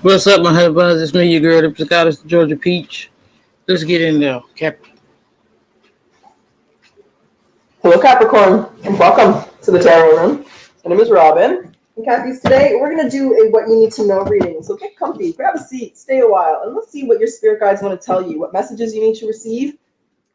What's up, my husbands? It's me, your girl, the Piscata's Georgia Peach. Let's get in there, Cap. Hello, Capricorn, and welcome to the Tarot Room. My name is Robin, and Kathy's today. We're going to do a What You Need to Know reading. So get comfy, grab a seat, stay a while, and let's see what your spirit guides want to tell you, what messages you need to receive,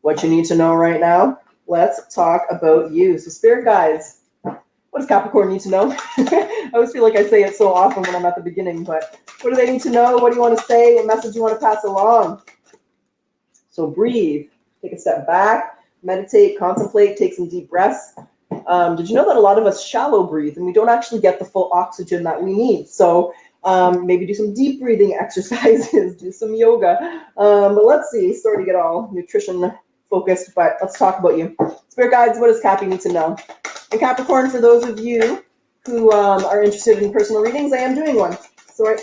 what you need to know right now. Let's talk about you. So spirit guides, what does Capricorn need to know? I always feel like I say it so often when I'm at the beginning, but what do they need to know? What do you want to say? What message do you want to pass along? So breathe, take a step back, meditate, contemplate, take some deep breaths. Did you know that a lot of us shallow breathe and we don't actually get the full oxygen that we need? So maybe do some deep breathing exercises, do some yoga. But let's see, sorry to get all nutrition focused, but let's talk about you. Spirit guides, what does Cappy need to know? And Capricorn, for those of you who are interested in personal readings, I am doing one. So I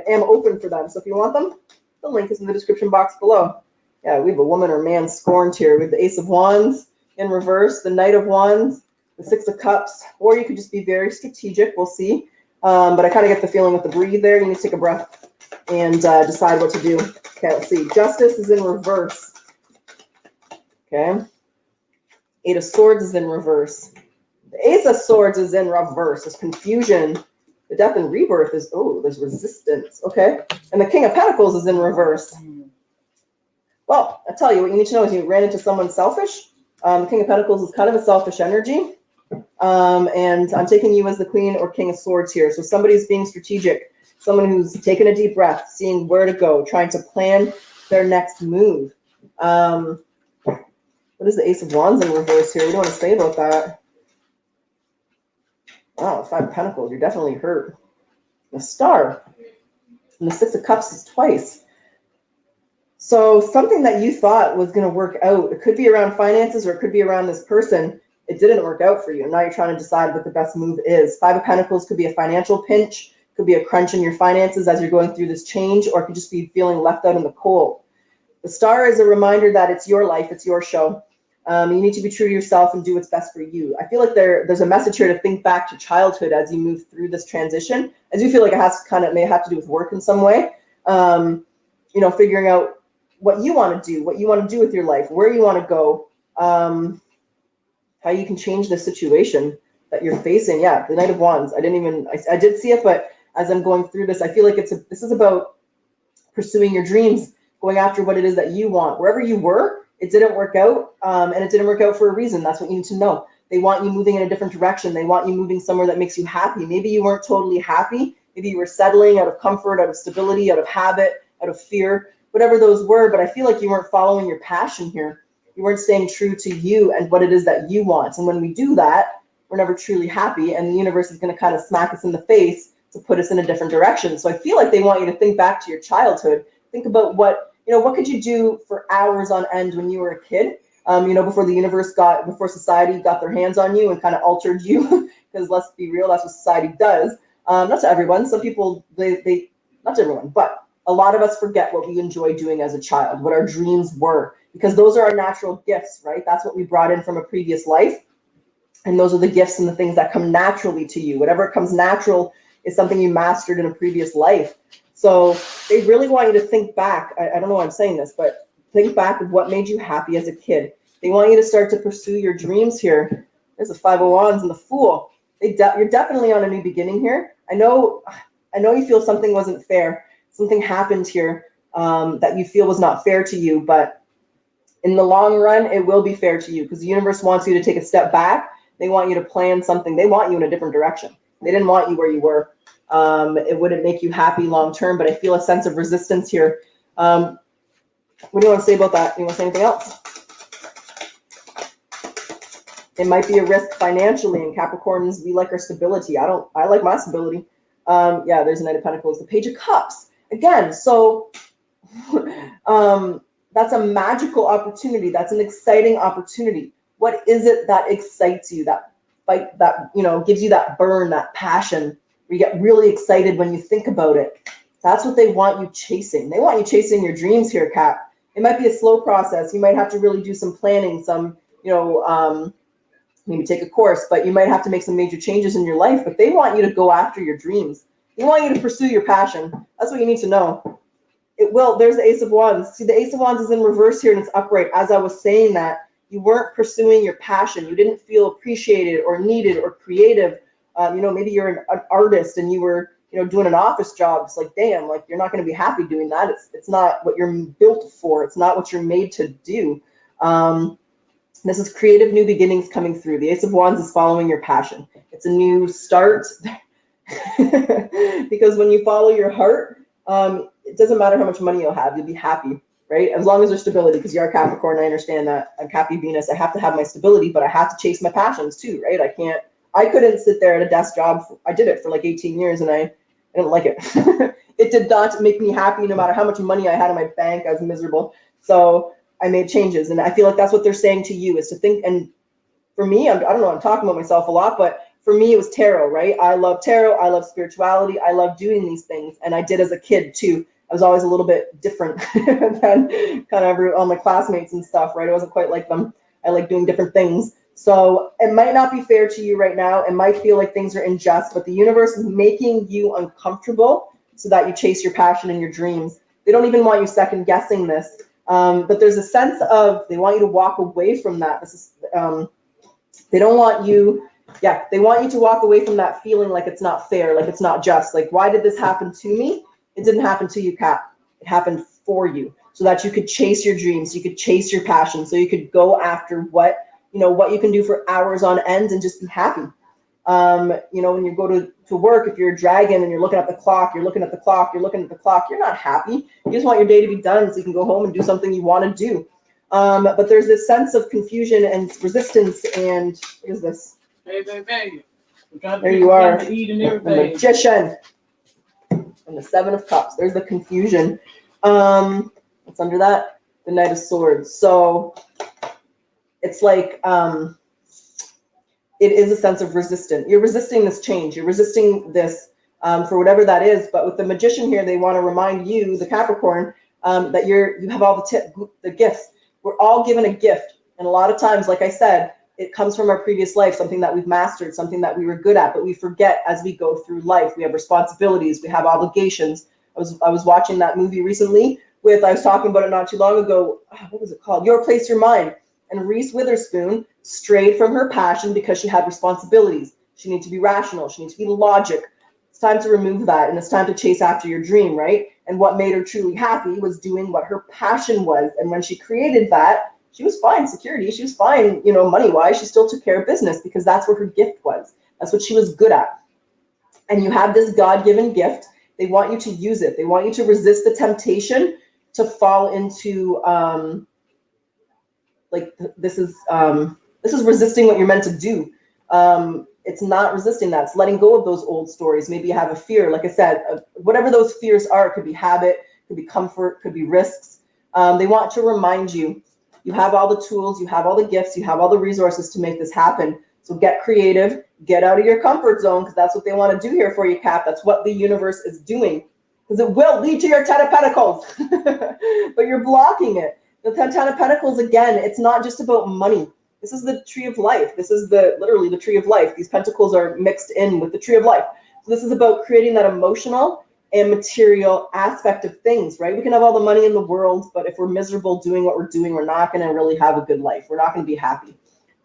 am open for them. So if you want them, the link is in the description box below. Yeah, we have a woman or man scorned here. We have the Ace of Wands in reverse, the Knight of Wands, the Six of Cups, or you could just be very strategic. We'll see. But I kind of get the feeling with the breathe there. You need to take a breath and decide what to do. Okay, let's see. Justice is in reverse. Okay. Eight of Swords is in reverse. The Ace of Swords is in reverse. There's confusion. The Death and Rebirth is, there's resistance. Okay. And the King of Pentacles is in reverse. Well, I tell you, what you need to know is you ran into someone selfish. The King of Pentacles is kind of a selfish energy. And I'm taking you as the Queen or King of Swords here. So somebody's being strategic, someone who's taken a deep breath, seeing where to go, trying to plan their next move. What is the Ace of Wands in reverse here? What do you want to say about that? Wow, Five of Pentacles, you're definitely hurt. The Star. And the Six of Cups is twice. So something that you thought was going to work out, it could be around finances or it could be around this person. It didn't work out for you. Now you're trying to decide what the best move is. Five of Pentacles could be a financial pinch, could be a crunch in your finances as you're going through this change, or it could just be feeling left out in the cold. The Star is a reminder that it's your life, it's your show. You need to be true to yourself and do what's best for you. I feel like there's a message here to think back to childhood as you move through this transition. I do feel like it may have to do with work in some way. Figuring out what you want to do, what you want to do with your life, where you want to go, how you can change the situation that you're facing. Yeah, the Knight of Wands. I did see it, but as I'm going through this, I feel like this is about pursuing your dreams, going after what it is that you want. Wherever you were, it didn't work out, and it didn't work out for a reason. That's what you need to know. They want you moving in a different direction. They want you moving somewhere that makes you happy. Maybe you weren't totally happy. Maybe you were settling out of comfort, out of stability, out of habit, out of fear, whatever those were, but I feel like you weren't following your passion here. You weren't staying true to you and what it is that you want. And when we do that, we're never truly happy, and the universe is going to kind of smack us in the face to put us in a different direction. So I feel like they want you to think back to your childhood. Think about what could you do for hours on end when you were a kid, before society got their hands on you and kind of altered you, because let's be real, that's what society does. Not to everyone. Some people, they not to everyone, but a lot of us forget what we enjoyed doing as a child, what our dreams were, because those are our natural gifts, right? That's what we brought in from a previous life. And those are the gifts and the things that come naturally to you. Whatever comes natural is something you mastered in a previous life. So they really want you to think back. I don't know why I'm saying this, but think back of what made you happy as a kid. They want you to start to pursue your dreams here. There's a Five of Wands and the Fool. You're definitely on a new beginning here. I know you feel something wasn't fair. Something happened here that you feel was not fair to you, but in the long run, it will be fair to you, because the universe wants you to take a step back. They want you to plan something. They want you in a different direction. They didn't want you where you were. It wouldn't make you happy long term, but I feel a sense of resistance here. What do you want to say about that? Do you want to say anything else? It might be a risk financially, and Capricorns, we like our stability. I like my stability. There's a Knight of Pentacles, the Page of Cups. Again, so that's a magical opportunity. That's an exciting opportunity. What is it that excites you, that fight, that, gives you that burn, that passion, where you get really excited when you think about it? That's what they want you chasing. They want you chasing your dreams here, Cap. It might be a slow process. You might have to really do some planning, some, maybe take a course, but you might have to make some major changes in your life. But they want you to go after your dreams. They want you to pursue your passion. That's what you need to know. It will. There's the Ace of Wands. See, the Ace of Wands is in reverse here and it's upright. As I was saying that, you weren't pursuing your passion. You didn't feel appreciated or needed or creative. Maybe you're an artist and you were, doing an office job. It's like, damn, like you're not going to be happy doing that. It's not what you're built for. It's not what you're made to do. This is creative new beginnings coming through. The Ace of Wands is following your passion. It's a new start. Because when you follow your heart, it doesn't matter how much money you'll have. You'll be happy. Right? As long as there's stability, because you're a Capricorn, I understand that. I'm Cappy Venus. I have to have my stability, but I have to chase my passions too, right? I couldn't sit there at a desk job. I did it for like 18 years and I didn't like it. It did not make me happy. No matter how much money I had in my bank, I was miserable. So I made changes. And I feel like that's what they're saying to you is to think. And for me, I don't know, I'm talking about myself a lot, but for me, it was tarot, right? I love tarot. I love spirituality. I love doing these things. And I did as a kid too. I was always a little bit different than kind of all my classmates and stuff, right? I wasn't quite like them. I like doing different things. So it might not be fair to you right now. It might feel like things are unjust, but the universe is making you uncomfortable so that you chase your passion and your dreams. They don't even want you second guessing this. But there's a sense of, they want you to walk away from that. They don't want you, they want you to walk away from that feeling like it's not fair, like it's not just. Like, why did this happen to me? It didn't happen to you, Cap. It happened for you so that you could chase your dreams, you could chase your passion, so you could go after what you can do for hours on end and just be happy. When you go to work, if you're a dragon and you're looking at the clock, you're not happy. You just want your day to be done so you can go home and do something you want to do. But there's this sense of confusion and resistance. And what is this? Hey. There you are. The Magician. And the Seven of Cups. There's the confusion. What's under that? The Knight of Swords. So it's like it is a sense of resistance. You're resisting this change. You're resisting this for whatever that is. But with the Magician here, they want to remind you, the Capricorn, that you have all the gifts. We're all given a gift. And a lot of times, like I said, it comes from our previous life, something that we've mastered, something that we were good at, but we forget as we go through life. We have responsibilities, we have obligations. I was watching that movie recently I was talking about it not too long ago. What was it called? Your Place, Your Mind. And Reese Witherspoon strayed from her passion because she had responsibilities. She needed to be rational. She needed to be logic. It's time to remove that, and it's time to chase after your dream, right? And what made her truly happy was doing what her passion was. And when she created that, she was fine security. She was fine, money-wise. She still took care of business because that's what her gift was. That's what she was good at. And you have this God-given gift. They want you to use it. They want you to resist the temptation to fall into, this is resisting what you're meant to do. It's not resisting that. It's letting go of those old stories. Maybe you have a fear. Like I said, whatever those fears are, it could be habit, could be comfort, could be risks. They want to remind you, you have all the tools, you have all the gifts, you have all the resources to make this happen. So get creative, get out of your comfort zone, because that's what they want to do here for you, Cap. That's what the universe is doing, because it will lead to your Ten of Pentacles, but you're blocking it. The Ten of Pentacles, again, it's not just about money. This is the Tree of Life. This is literally the Tree of Life. These pentacles are mixed in with the Tree of Life. So this is about creating that emotional and material aspect of things, right? We can have all the money in the world, but if we're miserable doing what we're doing, we're not going to really have a good life. We're not going to be happy.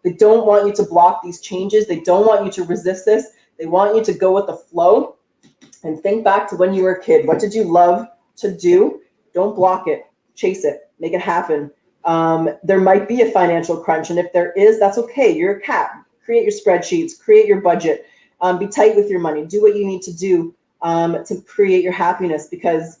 They don't want you to block these changes. They don't want you to resist this. They want you to go with the flow and think back to when you were a kid. What did you love to do? Don't block it. Chase it. Make it happen. There might be a financial crunch, and if there is, that's okay. You're a cat. Create your spreadsheets. Create your budget. Be tight with your money. Do what you need to do to create your happiness, because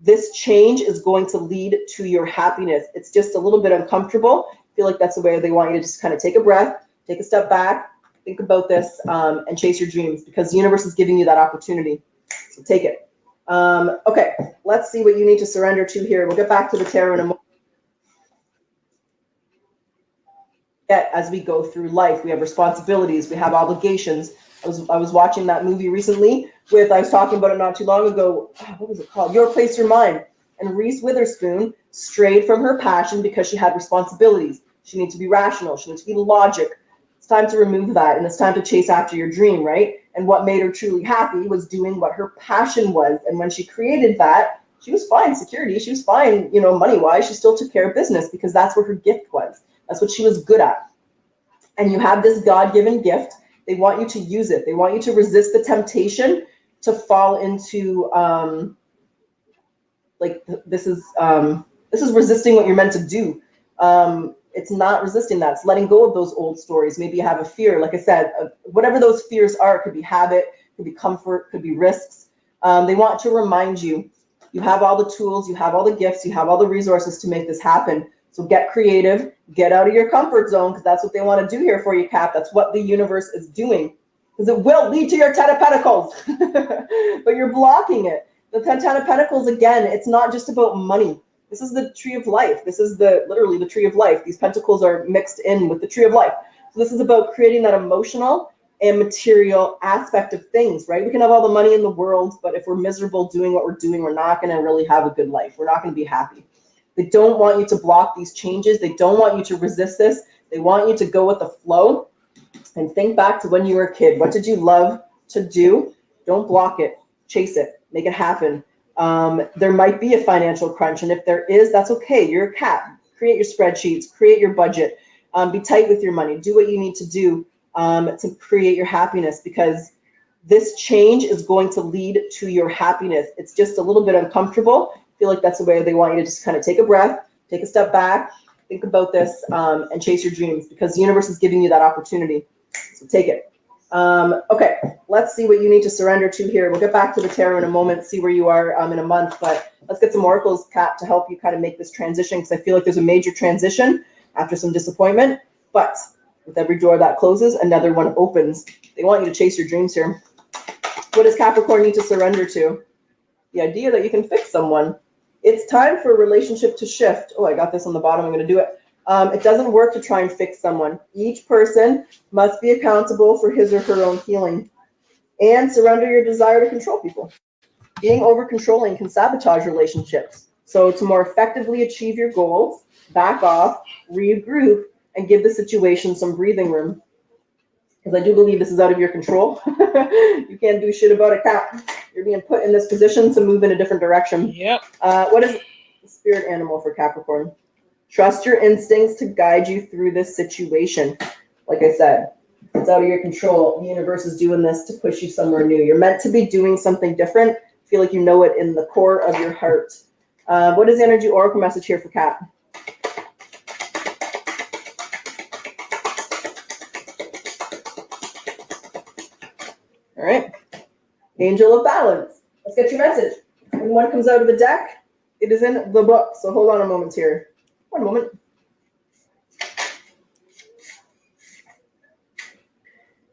this change is going to lead to your happiness. It's just a little bit uncomfortable. I feel like that's the way they want you to just kind of take a breath, take a step back, think about this, and chase your dreams, because the universe is giving you that opportunity. So take it. Okay, let's see what you need to surrender to here. We'll get back to the tarot in a moment. As we go through life, we have responsibilities, we have obligations. I was watching that movie recently I was talking about it not too long ago. What was it called? Your Place, Your Mind. And Reese Witherspoon strayed from her passion because she had responsibilities. She needed to be rational. She needed to be logic. It's It's time to remove that, and it's time to chase after your dream, right? And what made her truly happy was doing what her passion was. And when she created that, she was fine security. She was fine, money-wise. She still took care of business because that's where her gift was. That's what she was good at. And you have this God-given gift. They want you to use it. They want you to resist the temptation to fall into this is resisting what you're meant to do. It's not resisting that. It's letting go of those old stories. Maybe you have a fear, like I said, whatever those fears are. It could be habit, could be comfort, could be risks. They want to remind you, you have all the tools, you have all the gifts, you have all the resources to make this happen. So get creative, get out of your comfort zone, because that's what they want to do here for you, Cap. That's what the universe is doing, because it will lead to your Ten of Pentacles, but you're blocking it. The Ten of Pentacles, again, it's not just about money. This is the tree of life. This is literally the tree of life. These pentacles are mixed in with the tree of life. So this is about creating that emotional and material aspect of things, right? We can have all the money in the world, but if we're miserable doing what we're doing, we're not going to really have a good life. We're not going to be happy. They don't want you to block these changes. They don't want you to resist this. They want you to go with the flow and think back to when you were a kid. What did you love to do? Don't block it. Chase it. Make it happen. There might be a financial crunch, and if there is, that's okay. You're a cat. Create your spreadsheets, create your budget, be tight with your money, do what you need to do to create your happiness, because this change is going to lead to your happiness. It's just a little bit uncomfortable. I feel like that's the way they want you to just kind of take a breath, take a step back, think about this, and chase your dreams, because the universe is giving you that opportunity. So take it. Okay, let's see what you need to surrender to here. We'll get back to the tarot in a moment, see where you are in a month, but let's get some oracles, Kat, to help you kind of make this transition, because I feel like there's a major transition after some disappointment, but with every door that closes, another one opens. They want you to chase your dreams here. What does Capricorn need to surrender to? The idea that you can fix someone. It's time for a relationship to shift. Oh, I got this on the bottom. I'm going to do it. It doesn't work to try and fix someone. Each person must be accountable for his or her own healing, and surrender your desire to control people. Being over-controlling can sabotage relationships. So to more effectively achieve your goals, back off, regroup, and give the situation some breathing room. Because I do believe this is out of your control. You can't do shit about it, Cap. You're being put in this position to move in a different direction. Yep. What is the spirit animal for Capricorn? Trust your instincts to guide you through this situation. Like I said, it's out of your control. The universe is doing this to push you somewhere new. You're meant to be doing something different. Feel like you know it in the core of your heart. What is the energy oracle message here for Kat? All right. Angel of Balance. Let's get your message. When one comes out of the deck, it is in the book. So hold on a moment here. One moment.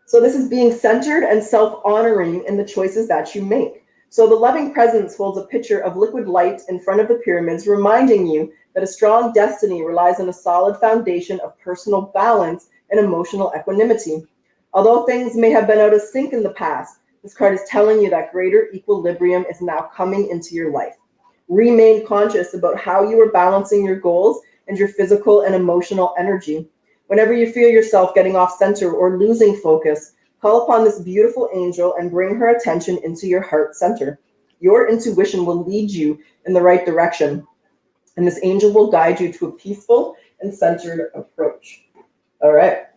So this is being centered and self-honoring in the choices that you make. So the loving presence holds a picture of liquid light in front of the pyramids, reminding you that a strong destiny relies on a solid foundation of personal balance and emotional equanimity. Although things may have been out of sync in the past, this card is telling you that greater equilibrium is now coming into your life. Remain conscious about how you are balancing your goals and your physical and emotional energy. Whenever you feel yourself getting off center or losing focus, call upon this beautiful angel and bring her attention into your heart center. Your intuition will lead you in the right direction, and this angel will guide you to a peaceful and centered approach. All right.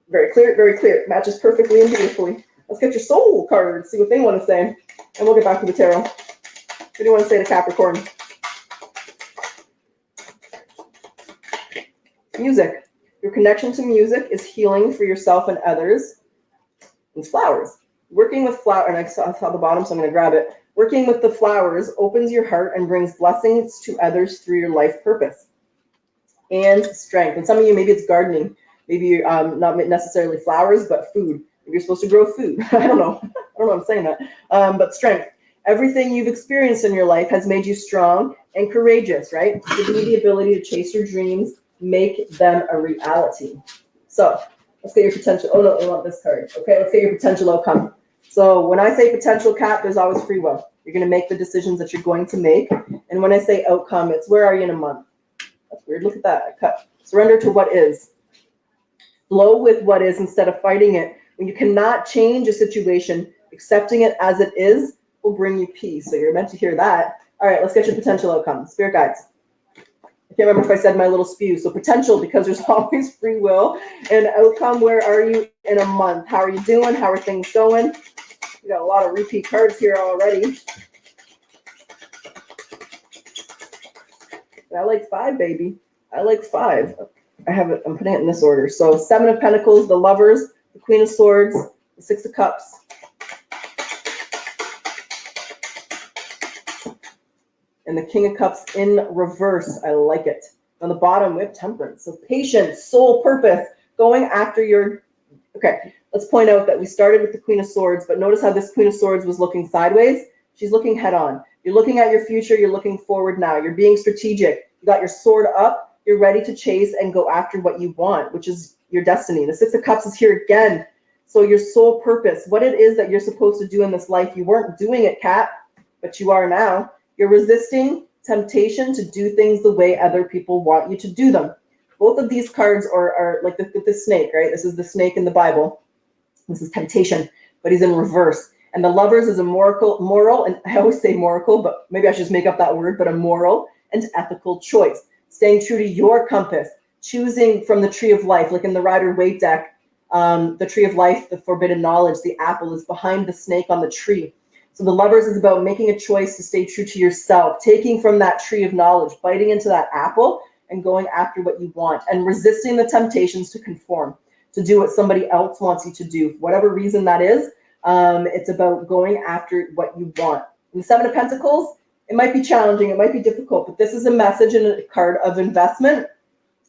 Very clear, very clear. Matches perfectly and beautifully. Let's get your soul card, see what they want to say, and we'll get back to the tarot. What do you want to say to Capricorn? Music. Your connection to music is healing for yourself and others. And flowers. Working with flower, and I saw the bottom, so I'm going to grab it. Working with the flowers opens your heart and brings blessings to others through your life purpose. And strength. And some of you, maybe it's gardening. Maybe not necessarily flowers, but food. Maybe you're supposed to grow food. I don't know. I don't know if I'm saying that. But strength. Everything you've experienced in your life has made you strong and courageous, right? Giving you the ability to chase your dreams, make them a reality. So let's get your potential. Oh, no, I want this card. Okay, let's get your potential outcome. So when I say potential, Kat, there's always free will. You're going to make the decisions that you're going to make. And when I say outcome, it's where are you in a month? That's weird. Look at that. I cut. Surrender to what is. Flow with what is instead of fighting it. When you cannot change a situation, accepting it as it is will bring you peace. So you're meant to hear that. All right, let's get your potential outcome. Spirit guides. I can't remember if I said my little spew. So potential, because there's always free will. And outcome, where are you in a month? How are you doing? How are things going? We got a lot of repeat cards here already. I like 5, baby. I like 5. I have it. I'm putting it in this order. So 7 of Pentacles, the Lovers, the Queen of Swords, the 6 of Cups, and the King of Cups in reverse. I like it. On the bottom, we have Temperance. So patience, soul purpose, going after your... Okay, let's point out that we started with the Queen of Swords, but notice how this Queen of Swords was looking sideways. She's looking head on. You're looking at your future. You're looking forward now. You're being strategic. You got your sword up. You're ready to chase and go after what you want, which is your destiny. The 6 of Cups is here again. So your soul purpose, what it is that you're supposed to do in this life. You weren't doing it, Kat, but you are now. You're resisting temptation to do things the way other people want you to do them. Both of these cards are like the snake, right? This is the snake in the Bible. This is temptation, but he's in reverse. And the Lovers is a moral, and I always say moral, but maybe I should just make up that word, but a moral and ethical choice. Staying true to your compass, choosing from the tree of life, like in the Rider-Waite deck, the tree of life, the forbidden knowledge, the apple is behind the snake on the tree. So the Lovers is about making a choice to stay true to yourself, taking from that tree of knowledge, biting into that apple and going after what you want, and resisting the temptations to conform, to do what somebody else wants you to do. For whatever reason that is, it's about going after what you want. In the 7 of Pentacles, it might be challenging, it might be difficult, but this is a message and a card of investment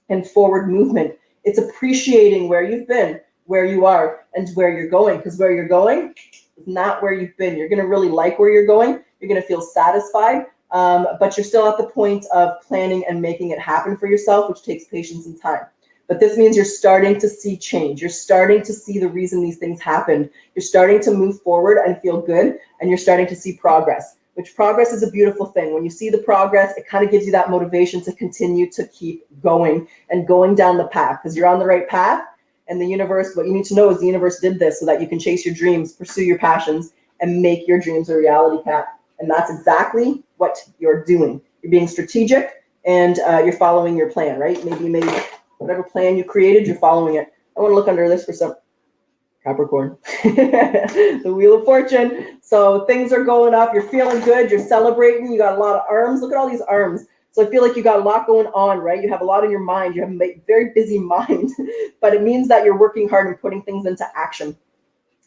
and forward movement. It's appreciating where you've been, where you are, and where you're going, because where you're going is not where you've been. You're going to really like where you're going. You're going to feel satisfied, but you're still at the point of planning and making it happen for yourself, which takes patience and time. But this means you're starting to see change. You're starting to see the reason these things happened. You're starting to move forward and feel good, and you're starting to see progress, which progress is a beautiful thing. When you see the progress, it kind of gives you that motivation to continue to keep going and going down the path, because you're on the right path. And the universe, what you need to know is the universe did this so that you can chase your dreams, pursue your passions, and make your dreams a reality, Kat. And that's exactly what you're doing. You're being strategic, and you're following your plan, right? Maybe you made whatever plan you created, you're following it. I want to look under this for some Capricorn. The Wheel of Fortune. So things are going up. You're feeling good. You're celebrating. You got a lot of arms. Look at all these arms. So I feel like you got a lot going on, right? You have a lot in your mind. You have a very busy mind, but it means that you're working hard and putting things into action.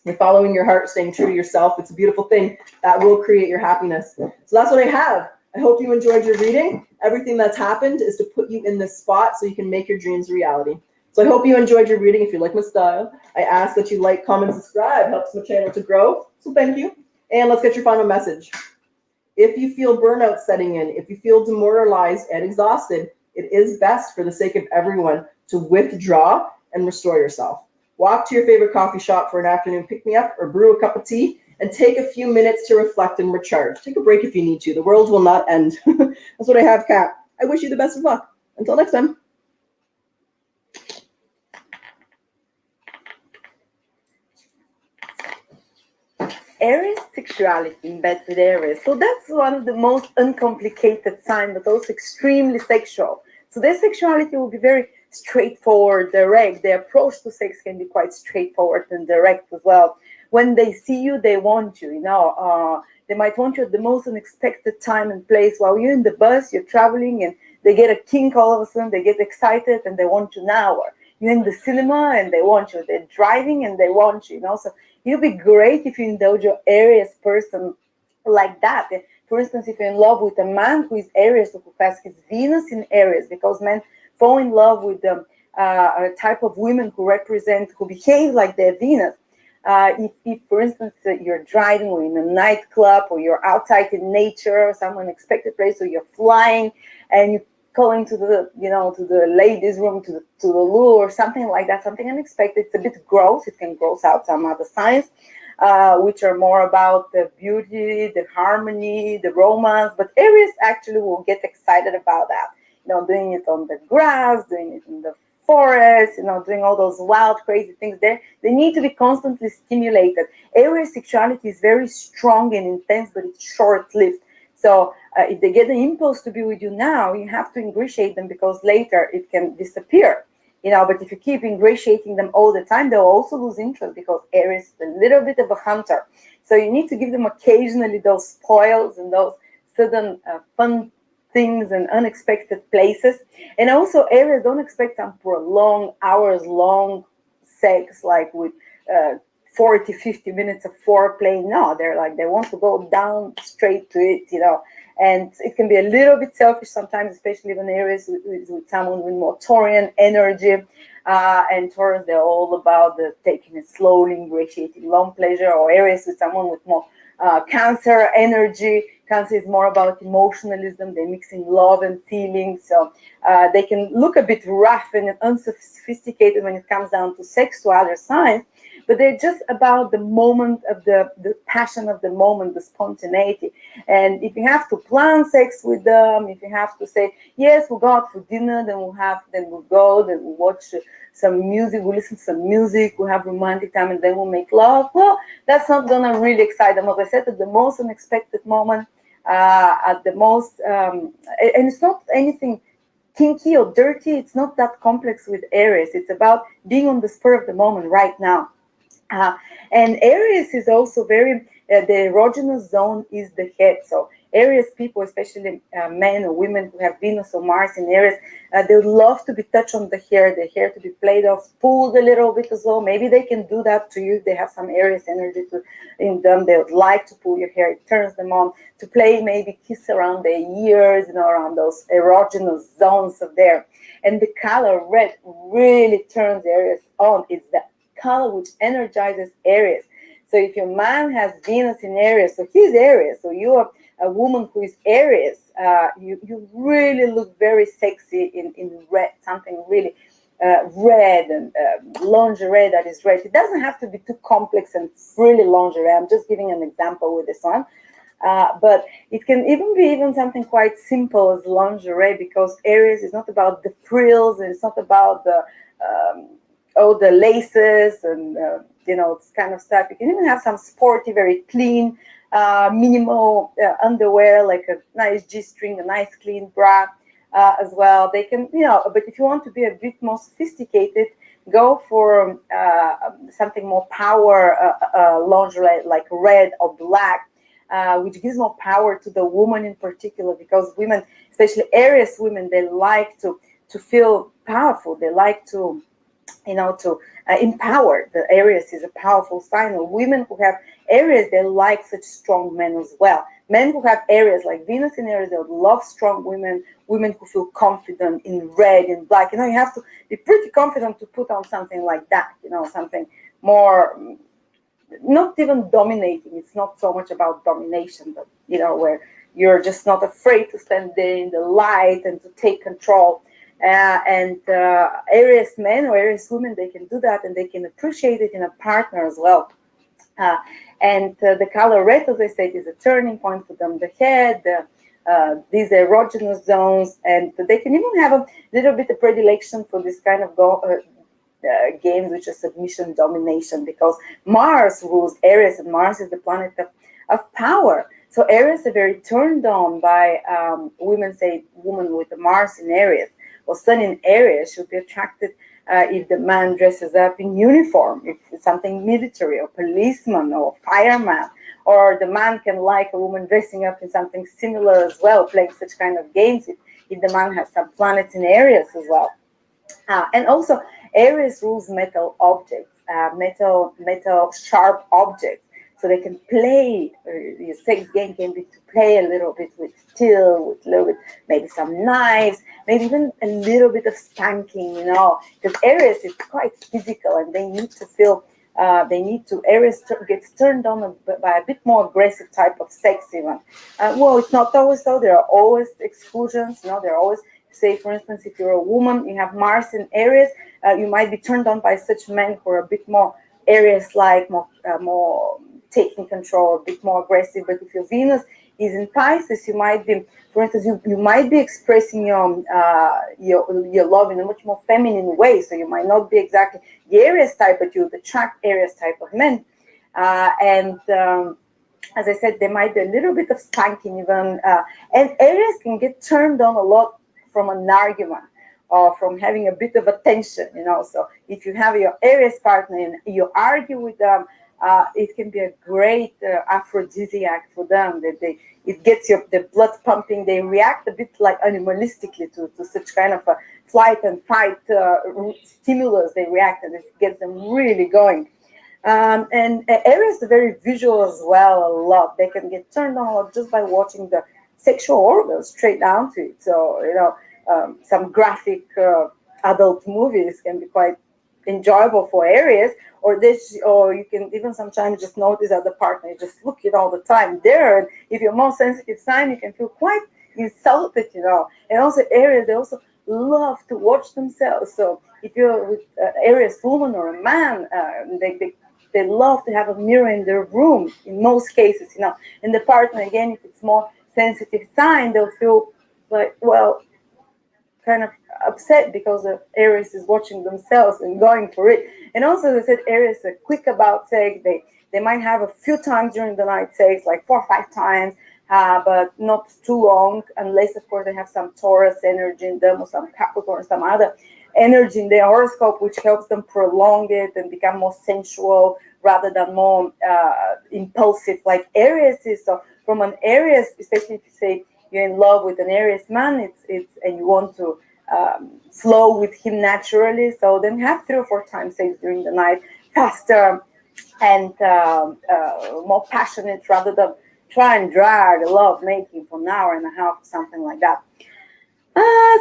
You're following your heart, staying true to yourself. It's a beautiful thing that will create your happiness. So that's what I have. I hope you enjoyed your reading. Everything that's happened is to put you in this spot so you can make your dreams a reality. So I hope you enjoyed your reading. If you like my style, I ask that you like, comment, subscribe. Helps my channel to grow. So thank you. And let's get your final message. If you feel burnout setting in, if you feel demoralized and exhausted, it is best for the sake of everyone to withdraw and restore yourself. Walk to your favorite coffee shop for an afternoon pick-me-up or brew a cup of tea and take a few minutes to reflect and recharge. Take a break if you need to. The world will not end. That's what I have, Kat. I wish you the best of luck. Until next time. Aries sexuality in bed with Aries. So that's one of the most uncomplicated signs, but also extremely sexual. So their sexuality will be very straightforward, direct. Their approach to sex can be quite straightforward and direct as well. When they see you, they want you, they might want you at the most unexpected time and place. While you're in the bus, you're traveling, and they get a kink all of a sudden, they get excited and they want you now. Or you're in the cinema and they want you. They're driving and they want you, So it'll be great if you indulge your Aries person like that. For instance, if you're in love with a man who is Aries, who has his Venus in Aries, because men fall in love with a type of women who behave like their Venus. If for instance, you're driving or in a nightclub, or you're outside in nature, or some unexpected place, or you're flying and you going to the, to the ladies' room, to the loo, or something like that, something unexpected. It's a bit gross. It can gross out some other signs, which are more about the beauty, the harmony, the romance. But Aries actually will get excited about that. Doing it on the grass, doing it in the forest, doing all those wild, crazy things there. They need to be constantly stimulated. Aries sexuality is very strong and intense, but it's short-lived. So if they get the impulse to be with you now, you have to ingratiate them because later it can disappear. But if you keep ingratiating them all the time, they'll also lose interest because Aries is a little bit of a hunter. So you need to give them occasionally those spoils and those sudden fun things and unexpected places. And also Aries don't expect some prolonged, hours-long sex, like with 40, 50 minutes of foreplay. No, they're like, they want to go down straight to it, and it can be a little bit selfish sometimes, especially when Aries is with someone with more Taurian energy. And Taurus, they're all about the taking it slowly, ingratiating long pleasure, or Aries with someone with more Cancer energy. Cancer is more about emotionalism. They're mixing love and feelings. So they can look a bit rough and unsophisticated when it comes down to sex to other signs, but they're just about the moment of the passion of the moment, the spontaneity. And if you have to plan sex with them, if you have to say, yes, we'll go out for dinner, then we'll go, then we'll watch some music, we'll listen to some music, we'll have romantic time, and then we'll make love. Well, that's not gonna really excite them. As I said, at the most unexpected moment, at the most, and it's not anything kinky or dirty. It's not that complex with Aries. It's about being on the spur of the moment right now. And Aries is also very, the erogenous zone is the head. So Aries people, especially men or women who have Venus or Mars in Aries, they would love to be touched on the hair to be played off, pulled a little bit as well. Maybe they can do that to you if they have some Aries energy in them. They would like to pull your hair. It turns them on to play, maybe kiss around their ears, around those erogenous zones of there. And the color red really turns Aries on. It's the color which energizes Aries. So if your man has Venus in Aries, so he's Aries, so you are a woman who is Aries, you really look very sexy in red, something really red, and lingerie that is red. It doesn't have to be too complex and frilly lingerie. I'm just giving an example with this one. But it can even be something quite simple as lingerie, because Aries is not about the frills, and it's not about the the laces and this kind of stuff. You can even have some sporty, very clean, minimal underwear, like a nice G-string, a nice clean bra as well. They can, but if you want to be a bit more sophisticated, go for something more power lingerie, like red or black, which gives more power to the woman in particular, because women, especially Aries women, they like to feel powerful. They like to empower. The Aries is a powerful sign. Of women who have Aries, they like such strong men as well. Men who have Aries, like Venus in Aries, they would love strong women who feel confident in red and black. You have to be pretty confident to put on something like that, something more, not even dominating. It's not so much about domination, but, where you're just not afraid to stand there in the light and to take control. And Aries men or Aries women, they can do that, and they can appreciate it in a partner as well. And the color red, as I said, is a turning point for them. The head, these erogenous zones, and they can even have a little bit of predilection for this kind of games, which is submission, domination, because Mars rules Aries, and Mars is the planet of power. So Aries are very turned on by women with the Mars in Aries or Sun in Aries should be attracted if the man dresses up in uniform, if it's something military or policeman or fireman, or the man can like a woman dressing up in something similar as well, playing such kind of games if the man has some planets in Aries as well. And also Aries rules metal objects, metal sharp objects. So they can play, your sex game can be to play a little bit with steel, with a little bit, maybe some knives, maybe even a little bit of spanking, because Aries is quite physical, and they need to feel, Aries gets turned on by a bit more aggressive type of sex even. Well, it's not always so. There are always exclusions, there are always, say, for instance, if you're a woman, you have Mars in Aries, you might be turned on by such men who are a bit more Aries-like, more taking control, a bit more aggressive. But if your Venus is in Pisces, you might be, for instance, you might be expressing your love in a much more feminine way. So you might not be exactly the Aries type, but you would attract Aries type of men. As I said, there might be a little bit of spanking even. And Aries can get turned on a lot from an argument or from having a bit of attention, So if you have your Aries partner and you argue with them, it can be a great aphrodisiac for them. It gets the blood pumping. They react a bit like animalistically to such kind of a flight and fight stimulus. They react, and it gets them really going. And Aries are very visual as well, a lot. They can get turned on a lot just by watching the sexual organs straight down to it. So, some graphic adult movies can be quite enjoyable for Aries, or you can even sometimes just notice that the partner is just looking all the time there. And if you're more sensitive sign, you can feel quite insulted, And also Aries, they also love to watch themselves. So if you're with an Aries woman or a man, they love to have a mirror in their room in most cases, And the partner, again, if it's more sensitive sign, they'll feel like, well, kind of upset because the Aries is watching themselves and going for it. And also, as I said, Aries are quick about sex. They might have a few times during the night sex, like 4 or 5 times, but not too long, unless, of course, they have some Taurus energy in them or some Capricorn or some other energy in their horoscope, which helps them prolong it and become more sensual rather than more impulsive, like Aries is. So from an Aries, especially if you say you're in love with an Aries man, it's and you want to flow with him naturally, so then have 3 or 4 times sex during the night, faster and more passionate, rather than try and drag love making for an hour and a half, something like that.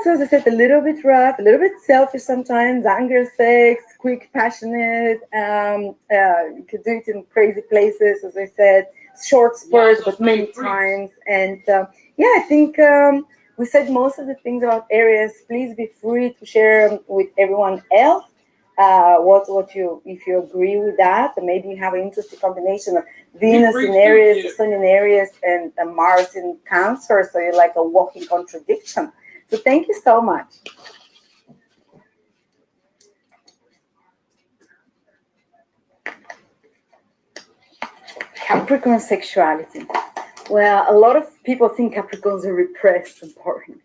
So as I said, a little bit rough, a little bit selfish sometimes, anger sex, quick, passionate. You could do it in crazy places, as I said, short spurts, but many times. And I think we said most of the things about Aries. Please be free to share with everyone else what you, if you agree with that. And maybe you have an interesting combination of Venus in Aries, the Sun in Aries, and Mars in Cancer. So you're like a walking contradiction. So thank you so much. Capricorn sexuality. Well, a lot of people think Capricorns are repressed and boring.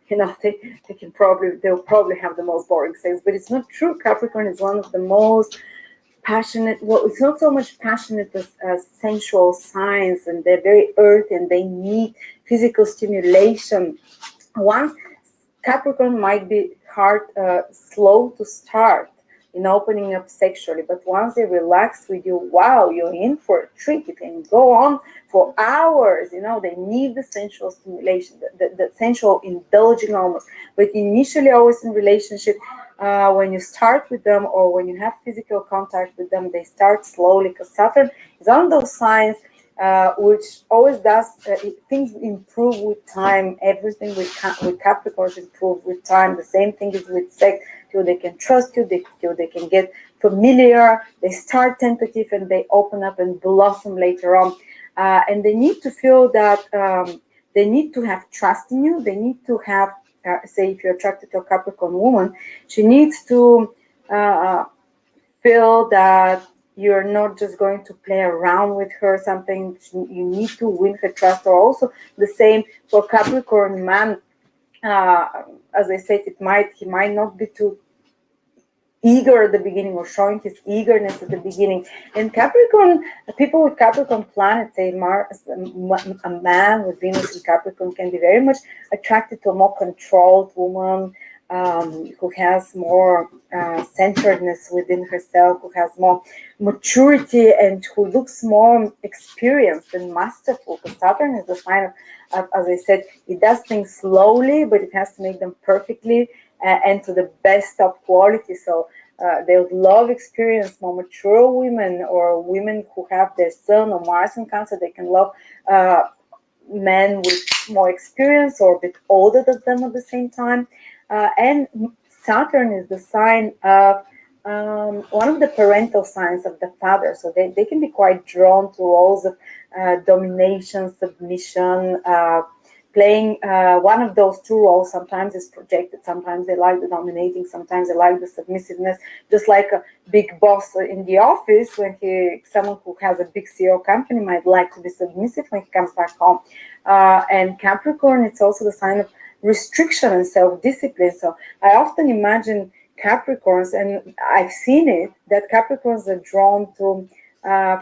They'll probably have the most boring sex, but it's not true. Capricorn is one of the most passionate. Well, it's not so much passionate as sensual signs, and they're very earthy and they need physical stimulation. Once Capricorn might be slow to start in opening up sexually, but once they relax with you, wow, you're in for a treat. You can go on for hours. They need the sensual stimulation, the sensual indulging almost. But initially, always in relationship, when you start with them or when you have physical contact with them, they start slowly, because Saturn is one of those signs which always does, things improve with time. Everything with Capricorns improve with time. The same thing is with sex. Till they can trust you, till they can get familiar, they start tentative and they open up and blossom later on. And they need to feel that they need to have trust in you. They need to have, say, if you're attracted to a Capricorn woman, she needs to feel that you're not just going to play around with her, something. You need to win her trust. Or also the same for Capricorn man. As I said, he might not be too eager at the beginning or showing his eagerness at the beginning. And Capricorn, people with Capricorn planet, say Mars, a man with Venus in Capricorn can be very much attracted to a more controlled woman, who has more centeredness within herself, who has more maturity, and who looks more experienced and masterful. Because Saturn is the sign of, as I said, it does things slowly, but it has to make them perfectly and to the best of quality. So they would love experience more mature women, or women who have their Sun or Mars in Cancer. They can love men with more experience or a bit older than them at the same time. And Saturn is the sign of one of the parental signs of the father. So they can be quite drawn to roles of domination, submission, playing one of those two roles. Sometimes is projected, sometimes they like the dominating, sometimes they like the submissiveness, just like a big boss in the office. When someone who has a big CEO company might like to be submissive when he comes back home. And Capricorn, it's also the sign of restriction and self-discipline. So I often imagine Capricorns, and I've seen it, that Capricorns are drawn to,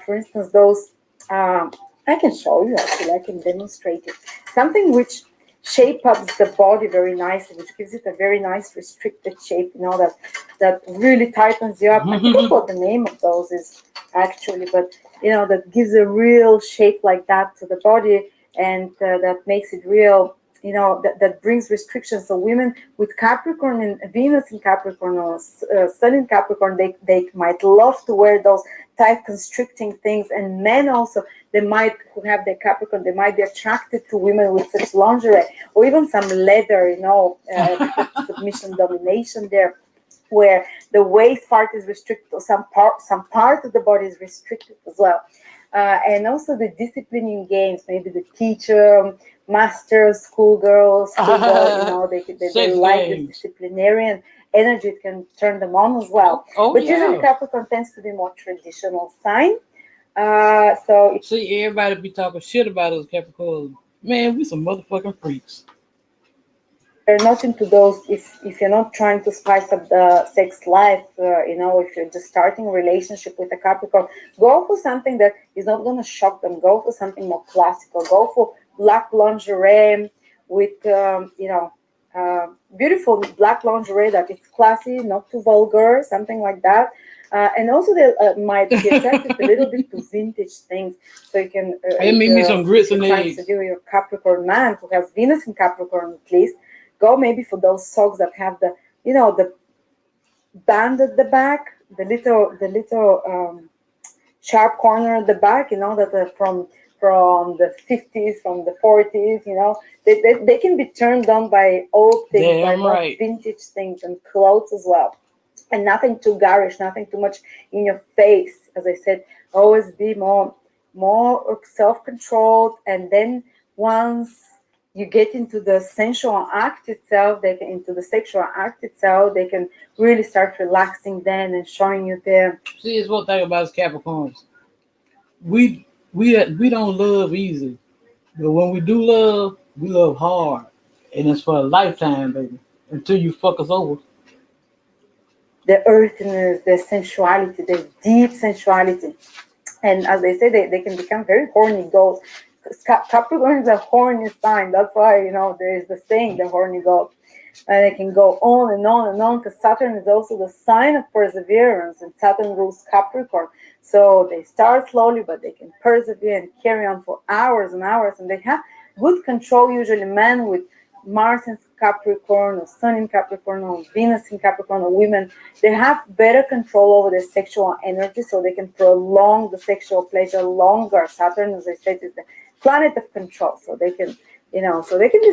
for instance, those, I can show you actually, I can demonstrate it. Something which shape up the body very nicely, which gives it a very nice restricted shape, that really tightens you up. I forget what the name of those is actually, but that gives a real shape like that to the body, and that makes it real, that brings restrictions. So women with Capricorn and Venus in Capricorn, or Sun in Capricorn, they might love to wear those tight constricting things. And men also, who have their Capricorn, they might be attracted to women with such lingerie, or even some leather, submission, domination there, where the waist part is restricted, or some part of the body is restricted as well. And also the disciplining games, maybe the teacher, master, schoolgirl, they like this disciplinarian energy. It can turn them on as well. But usually Capricorn tends to be more traditional sign. See, everybody be talking shit about us Capricorn. Man, we some motherfucking freaks. You're not into those, if you're not trying to spice up the sex life, if you're just starting a relationship with a Capricorn, go for something that is not going to shock them. Go for something more classical. Go for black lingerie with beautiful black lingerie that is classy, not too vulgar, something like that. And also they might be attracted a little bit to vintage things. So you can make me some grits and eggs. To do your Capricorn man who has Venus in Capricorn at least, go maybe for those socks that have the the band at the back, the little sharp corner at the back, that are from the 50s, from the 40s. They can be turned on by old things, by vintage things and clothes as well. And nothing too garish, nothing too much in your face. As I said, always be more self-controlled. And then once you get into the sensual act itself, into the sexual act itself, they can really start relaxing then and showing you their. See, it's one thing about us Capricorns. We don't love easy, but when we do love, we love hard, and it's for a lifetime, baby. Until you fuck us over. The earthiness, the sensuality, the deep sensuality, and as they say, they can become very horny goats. Capricorn is a horny sign. That's why there is the saying, the horny goat, and it can go on and on and on. Because Saturn is also the sign of perseverance, and Saturn rules Capricorn. So they start slowly, but they can persevere and carry on for hours and hours, and they have good control. Usually, men with Mars in Capricorn, or Sun in Capricorn, or Venus in Capricorn, or women, they have better control over their sexual energy, so they can prolong the sexual pleasure longer. Saturn, as I said, is the planet of control, so they can, so they can be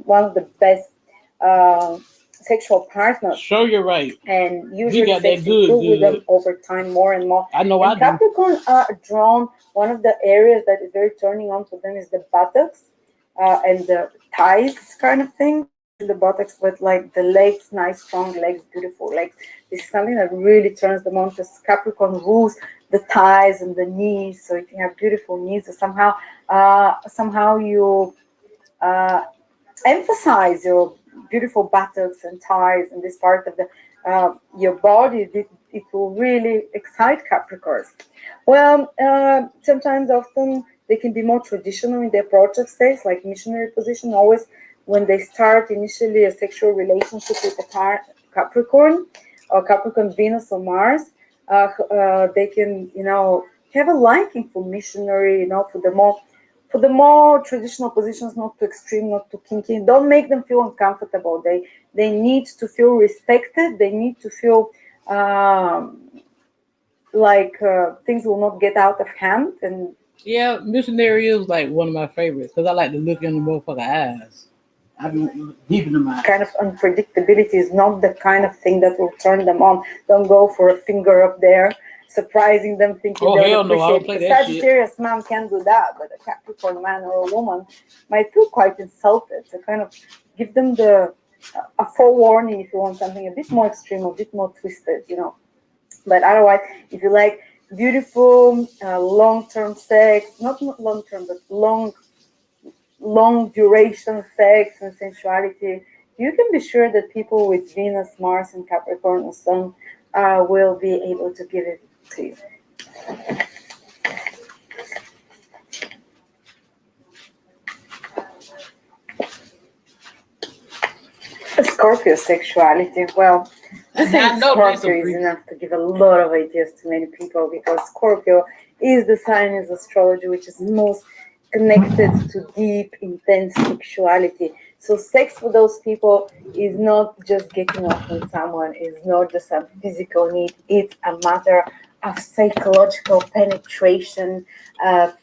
one of the best sexual partners. Sure, you're right. And usually sex improves with them over time more and more. I know. And Capricorn are drawn. One of the areas that is very turning on for them is the buttocks and the thighs, kind of thing. The buttocks with like the legs, nice strong legs, beautiful legs. This is something that really turns them on, because Capricorn rules the thighs and the knees. So if you have beautiful knees, or somehow you emphasize your beautiful buttocks and thighs and this part of your body, it will really excite Capricorns. Well, sometimes, often, they can be more traditional in their project stage, like missionary position. Always, when they start initially a sexual relationship with a Capricorn, or Capricorn Venus or Mars, they can, have a liking for missionary, for the more traditional positions, not too extreme, not too kinky. Don't make them feel uncomfortable. They need to feel respected. They need to feel like things will not get out of hand. And yeah, missionary is like one of my favorites, because I like to look in the motherfucker's eyes. I've been deep in mind. Kind of unpredictability is not the kind of thing that will turn them on. Don't go for a finger up there, surprising them, thinking Oh, they hell would no, I don't appreciate play it. that The shit. Sagittarius man can do that, but a Capricorn man or a woman might feel quite insulted. So kind of give them a forewarning if you want something a bit more extreme, a bit more twisted, you know. But otherwise, if you like beautiful, long-term sex, not long-term, but long duration sex and sensuality, you can be sure that people with Venus, Mars, and Capricorn and Sun will be able to give it to you. Scorpio sexuality. Well, this I in know there's Scorpio some is freaks. enough to give a lot of ideas to many people, because Scorpio is the sign in astrology which is most connected to deep, intense sexuality. So sex for those people is not just getting off with someone, it's not just a physical need, it's a matter of psychological penetration, of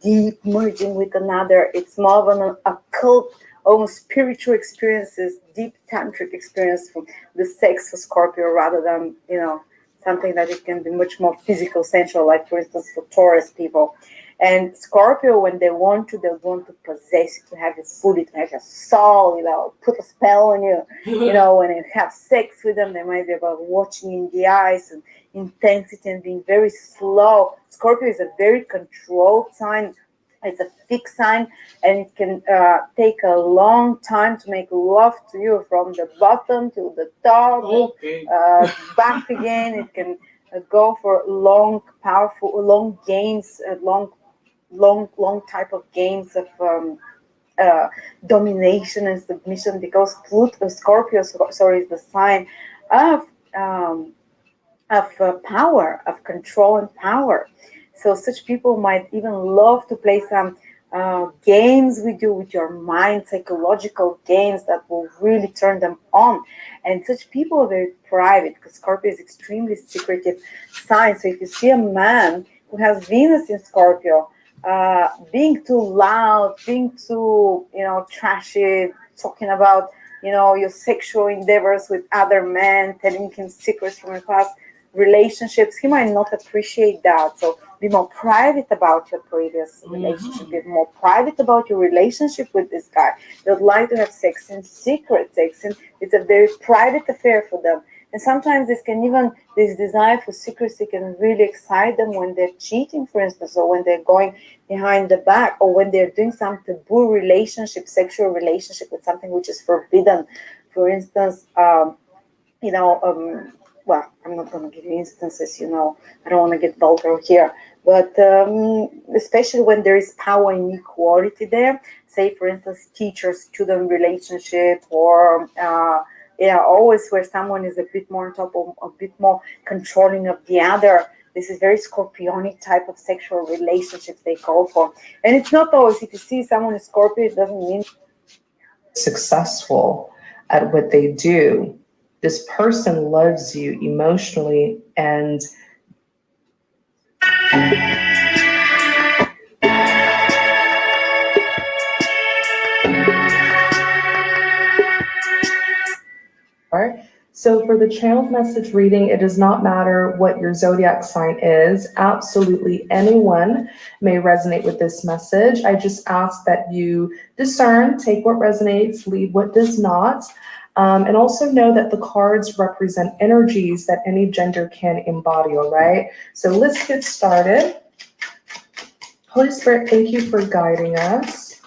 deep merging with another. It's more of an occult, almost spiritual experiences, deep tantric experience from the sex for Scorpio, rather than, you know, something that it can be much more physical, sensual, like for instance for Taurus people. And Scorpio, when they want to possess you, to have you fully, to have your soul, you know, put a spell on you. You know, when you have sex with them, they might be about watching in the eyes and intensity and being very slow. Scorpio is a very controlled sign. It's a fixed sign, and it can take a long time to make love to you, from the bottom to the top, Okay. back again. It can go for long, powerful, long games, long type of games of domination and submission, because Scorpio, sorry, is the sign of power, of control and power. So such people might even love to play some games with you, with your mind, psychological games that will really turn them on. And such people are very private, because Scorpio is extremely secretive sign. So if you see a man who has Venus in Scorpio, being too loud, being too, you know, trashy, talking about, you know, your sexual endeavors with other men, telling him secrets from your past relationships, he might not appreciate that. So be more private about your previous relationship, be more private about your relationship with this guy. They would like to have sex in secret, sex, and it's a very private affair for them. And sometimes this desire for secrecy can really excite them when they're cheating, for instance, or when they're going behind the back, or when they're doing some taboo relationship, sexual relationship with something which is forbidden. For instance, well, I'm not going to give you instances, you know, I don't want to get vulgar here, but especially when there is power inequality there, say, for instance, teacher-student relationship, or always where someone is a bit more on top, or a bit more controlling of the other. This is very scorpionic type of sexual relationships they call for. And it's not always, if you see someone is Scorpio, it doesn't mean successful at what they do. This person loves you emotionally, and so for the channeled message reading, it does not matter what your zodiac sign is. Absolutely anyone may resonate with this message. I just ask that you discern, take what resonates, leave what does not. And also know that the cards represent energies that any gender can embody, all right? So let's get started. Holy Spirit, thank you for guiding us.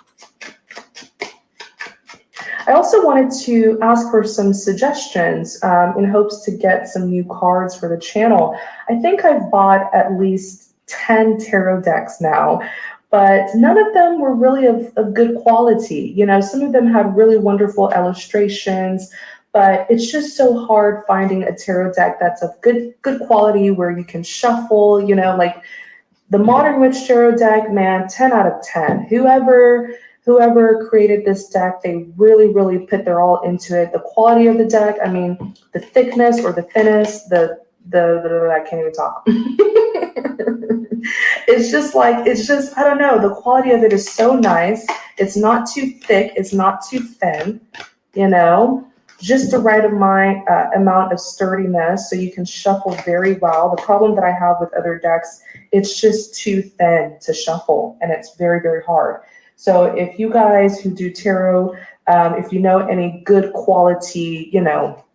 I also wanted to ask for some suggestions in hopes to get some new cards for the channel. I think I've bought at least 10 tarot decks now, but none of them were really of good quality. You know, some of them had really wonderful illustrations, but it's just so hard finding a tarot deck that's of good quality where you can shuffle, you know, like the Modern Witch Tarot deck, man, 10 out of 10. Whoever created this deck, they really put their all into it. The quality of the deck, I mean, the thickness or the thinness, I can't even talk. It's it's just like, I don't know, the quality of it is so nice. It's not too thick, it's not too thin, you know, just the right amount of sturdiness so you can shuffle very well. The problem that I have with other decks, it's just too thin to shuffle, and it's very, very hard. So if you guys who do tarot, if you know any good quality, you know,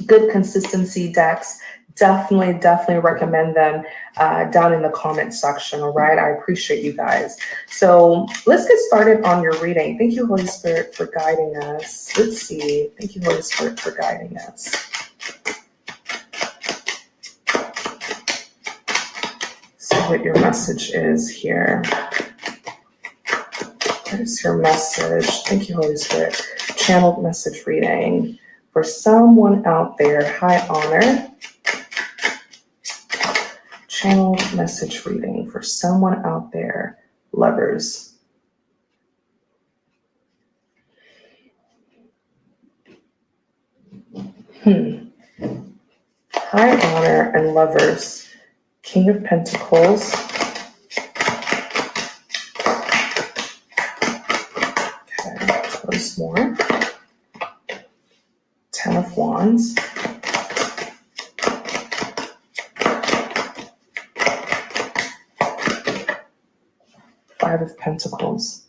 good consistency decks, definitely recommend them down in the comment section. All right, I appreciate you guys. So let's get started on your reading. Thank you, Holy Spirit, for guiding us. Let's see. Thank you, Holy Spirit, for guiding us. See what your message is here. What is your message? Thank you, Holy Spirit. Channeled message reading for someone out there. High honor. Channeled message reading for someone out there. Lovers. High honor and lovers. King of Pentacles. Okay, close more. 10 of Wands. Five of Pentacles.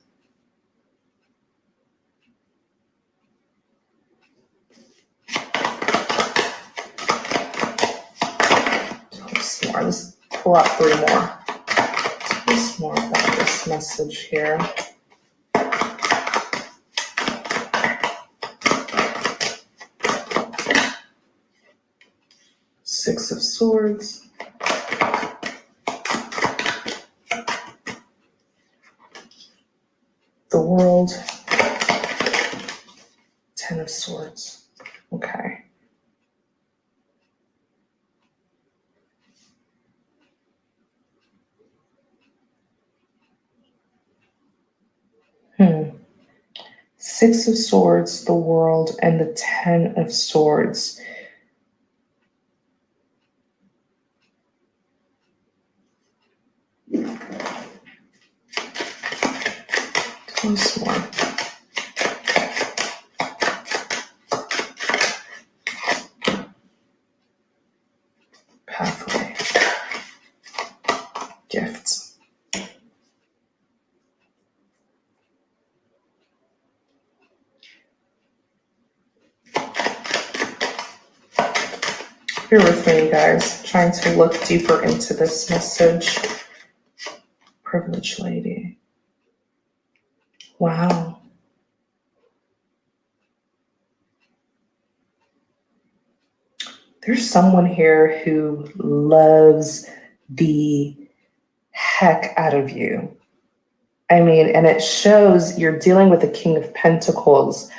Let's pull out three more. Tell us more about this message here. Six of Swords. The World. 10 of Swords. Okay. Six of Swords, the World, and the 10 of Swords. Once more. Pathway. Gifts. Bear with me, you guys. Trying to look deeper into this message. Privileged lady. Wow. There's someone here who loves the heck out of you. I mean, and it shows you're dealing with the King of Pentacles.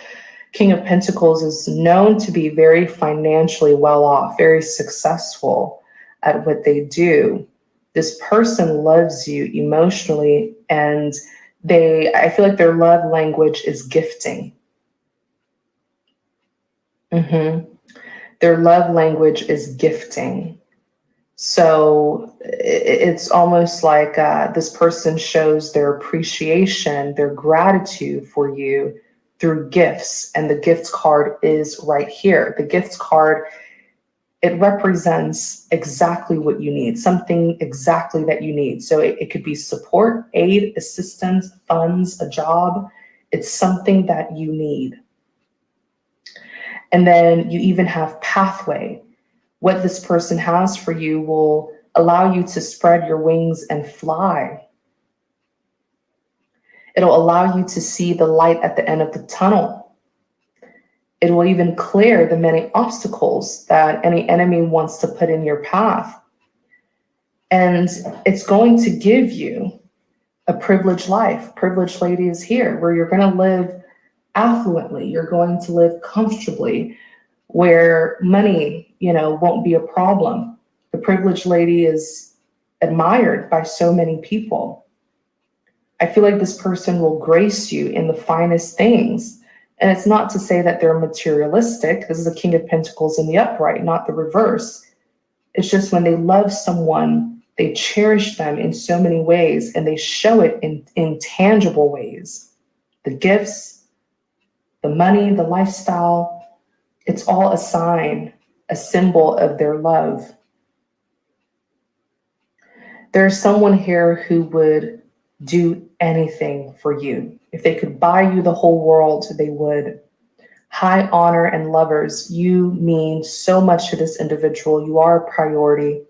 King of Pentacles is known to be very financially well off, very successful at what they do. This person loves you emotionally, and I feel like their love language is gifting. Their love language is gifting. So it's almost like this person shows their appreciation, their gratitude for you through gifts. And the gift card is right here. The gift card, it represents exactly what you need, something exactly that you need. So it could be support, aid, assistance, funds, a job. It's something that you need. And then you even have pathway. What this person has for you will allow you to spread your wings and fly. It'll allow you to see the light at the end of the tunnel. It will even clear the many obstacles that any enemy wants to put in your path. And it's going to give you a privileged life. Privileged lady is here, where you're going to live affluently. You're going to live comfortably, where money, won't be a problem. The privileged lady is admired by so many people. I feel like this person will grace you in the finest things. And it's not to say that they're materialistic. This is a King of Pentacles in the upright, not the reverse. It's just when they love someone They cherish them in so many ways, and they show it in tangible ways. The gifts, the money, the lifestyle, it's all a sign, a symbol of their love. There's someone here who would do anything for you. If they could buy you the whole world, they would. High honor and lovers, you mean so much to this individual. You are a priority.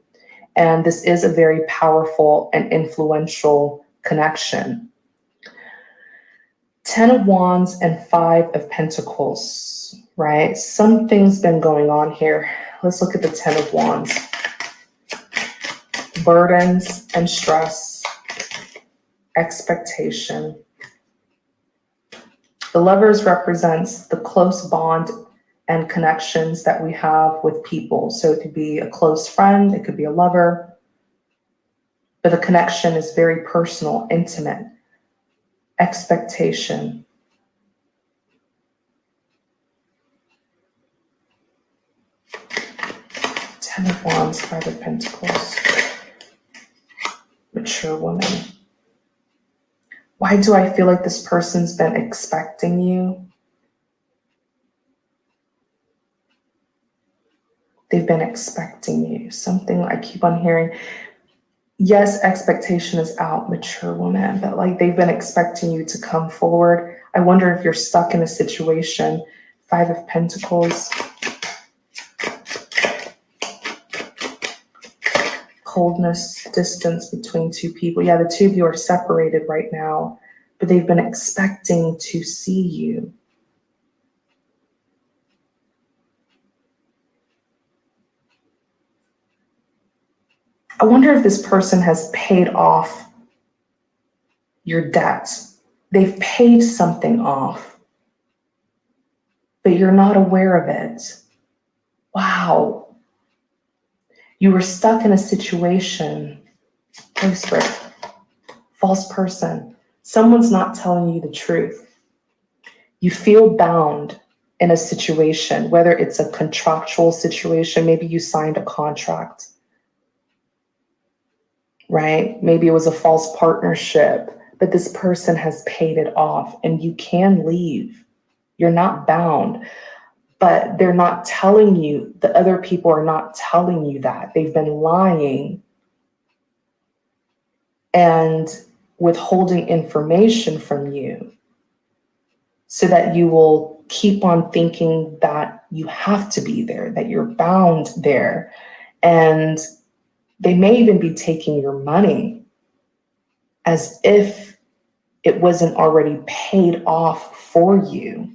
And this is a very powerful and influential connection. 10 of Wands and 5 of Pentacles, right? Something's been going on here. Let's look at the 10 of Wands. Burdens and stress, expectation. The Lovers represents the close bond and connections that we have with people. So it could be a close friend, it could be a lover, but the connection is very personal, intimate. Expectation. Ten of Wands, 5 of Pentacles. Mature woman. Why do I feel like this person's been expecting you? They've been expecting you. Something I keep on hearing. Yes, expectation is out, mature woman, but like they've been expecting you to come forward. I wonder if you're stuck in a situation. 5 of Pentacles. Coldness, distance between two people. Yeah, the two of you are separated right now, but they've been expecting to see you. I wonder if this person has paid off your debts. They've paid something off, but you're not aware of it. Wow. You were stuck in a situation. Holy Spirit. False person. Someone's not telling you the truth. You feel bound in a situation, whether it's a contractual situation, maybe you signed a contract, right? Maybe it was a false partnership, but this person has paid it off and you can leave. You're not bound, but they're not telling you, the other people are not telling you that. They've been lying and withholding information from you so that you will keep on thinking that you have to be there, that you're bound there. And they may even be taking your money as if it wasn't already paid off for you.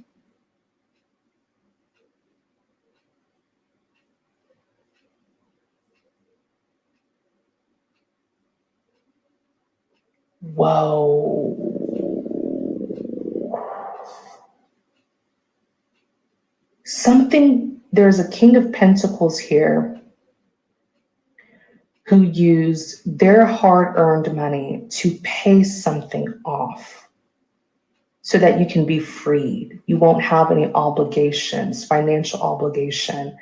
Whoa. There's a King of Pentacles here who used their hard-earned money to pay something off so that you can be freed. You won't have any obligations, financial obligation.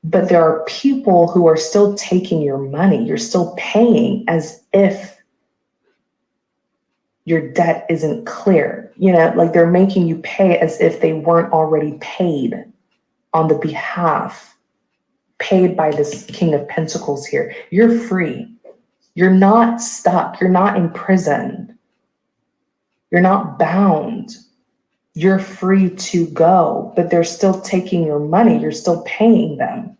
But there are people who are still taking your money. You're still paying as if your debt isn't clear. You know, like they're making you pay as if they weren't already paid on the behalf, paid by this King of Pentacles here. You're free. You're not stuck. You're not imprisoned. You're not bound. You're free to go, but they're still taking your money. You're still paying them.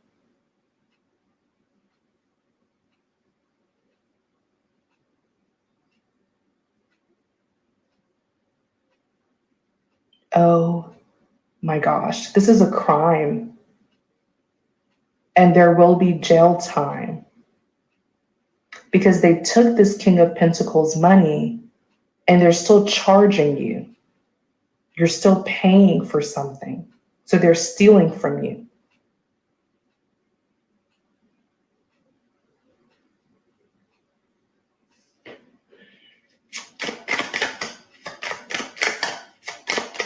Oh my gosh, this is a crime. And there will be jail time because they took this King of Pentacles money and they're still charging you. You're still paying for something. So they're stealing from you.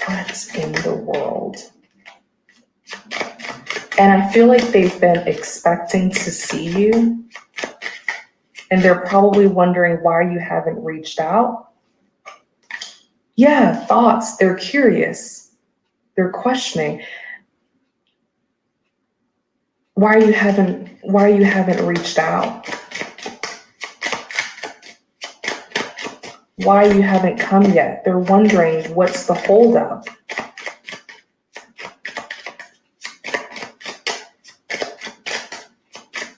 What in the world? And I feel like they've been expecting to see you. And they're probably wondering why you haven't reached out. Yeah, thoughts, they're curious. They're questioning. Why you haven't reached out? Why you haven't come yet? They're wondering what's the holdup.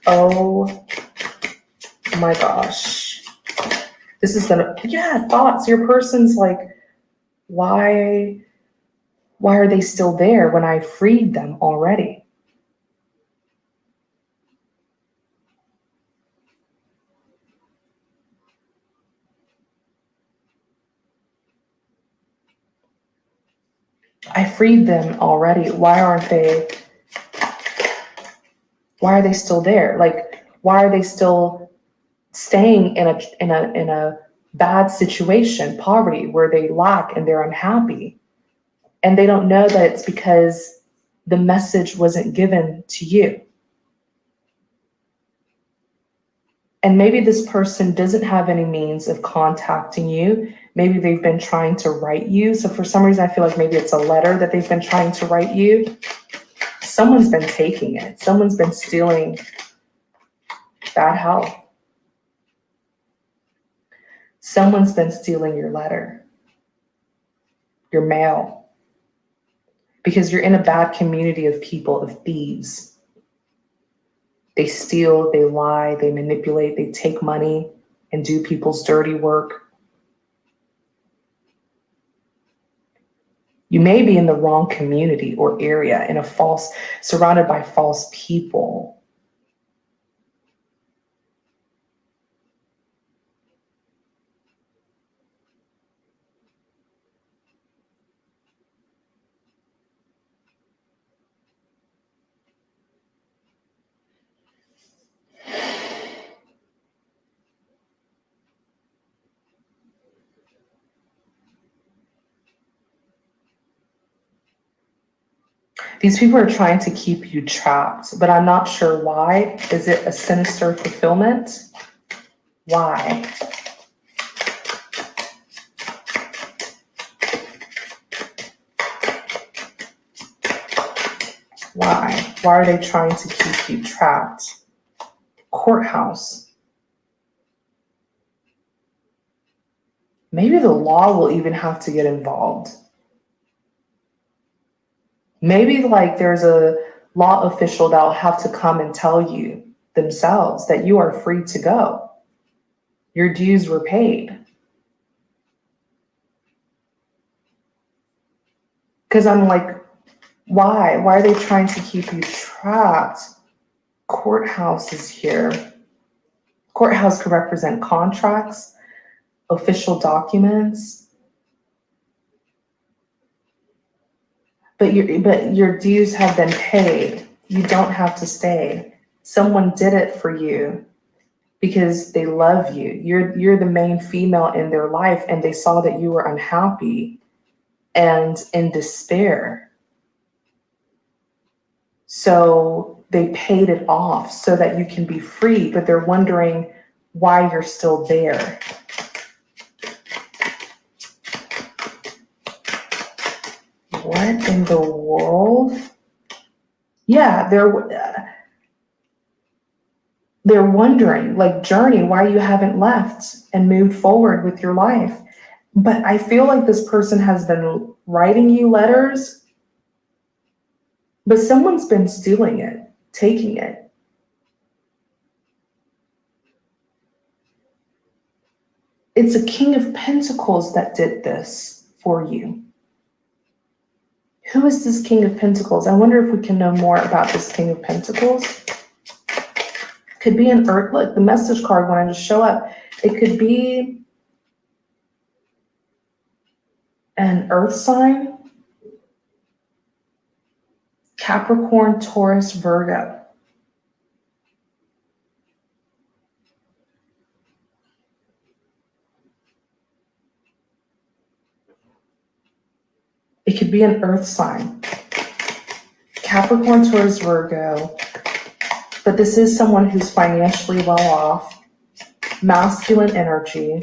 Oh my gosh. This is thoughts. Your person's like, why are they still there when I freed them already? I freed them already. Why are they still there? Like, why are they still staying in a bad situation, poverty, where they lack and they're unhappy? And they don't know that it's because the message wasn't given to you. And maybe this person doesn't have any means of contacting you. Maybe they've been trying to write you. So for some reason, I feel like maybe it's a letter that they've been trying to write you. Someone's been taking it. Someone's been stealing bad health. Someone's been stealing your letter, your mail, because you're in a bad community of people, of thieves. They steal, they lie, they manipulate, they take money and do people's dirty work. You may be in the wrong community or area, surrounded by false people. These people are trying to keep you trapped, but I'm not sure why. Is it a sinister fulfillment? Why? Why? Why are they trying to keep you trapped? Courthouse. Maybe the law will even have to get involved. Maybe like there's a law official that will have to come and tell you themselves that you are free to go. Your dues were paid. Because I'm like, why? Why are they trying to keep you trapped? Courthouse is here. Courthouse could represent contracts, official documents. But your dues have been paid. You don't have to stay. Someone did it for you because they love you. You're the main female in their life, and they saw that you were unhappy and in despair. So they paid it off so that you can be free, but they're wondering why you're still there. What in the world? Yeah, they're wondering, like, Journey, why you haven't left and moved forward with your life. But I feel like this person has been writing you letters, but someone's been stealing it, taking it. It's a King of Pentacles that did this for you. Who is this King of Pentacles? I wonder if we can know more about this King of Pentacles. Could be an earth, like the message card when I just show up. It could be an earth sign. Capricorn, Taurus, Virgo. It could be an earth sign. Capricorn, Taurus, Virgo. But this is someone who's financially well off. masculine energy.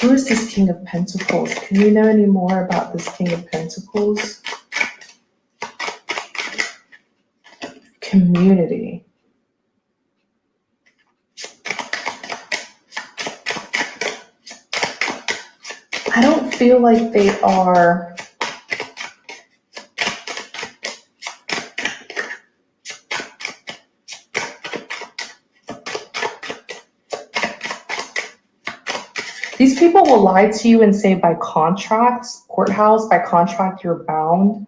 Who is this King of Pentacles? Can you know any more about this King of Pentacles? Community. I don't feel like they are these people will lie to you and say by contract, courthouse, by contract, you're bound.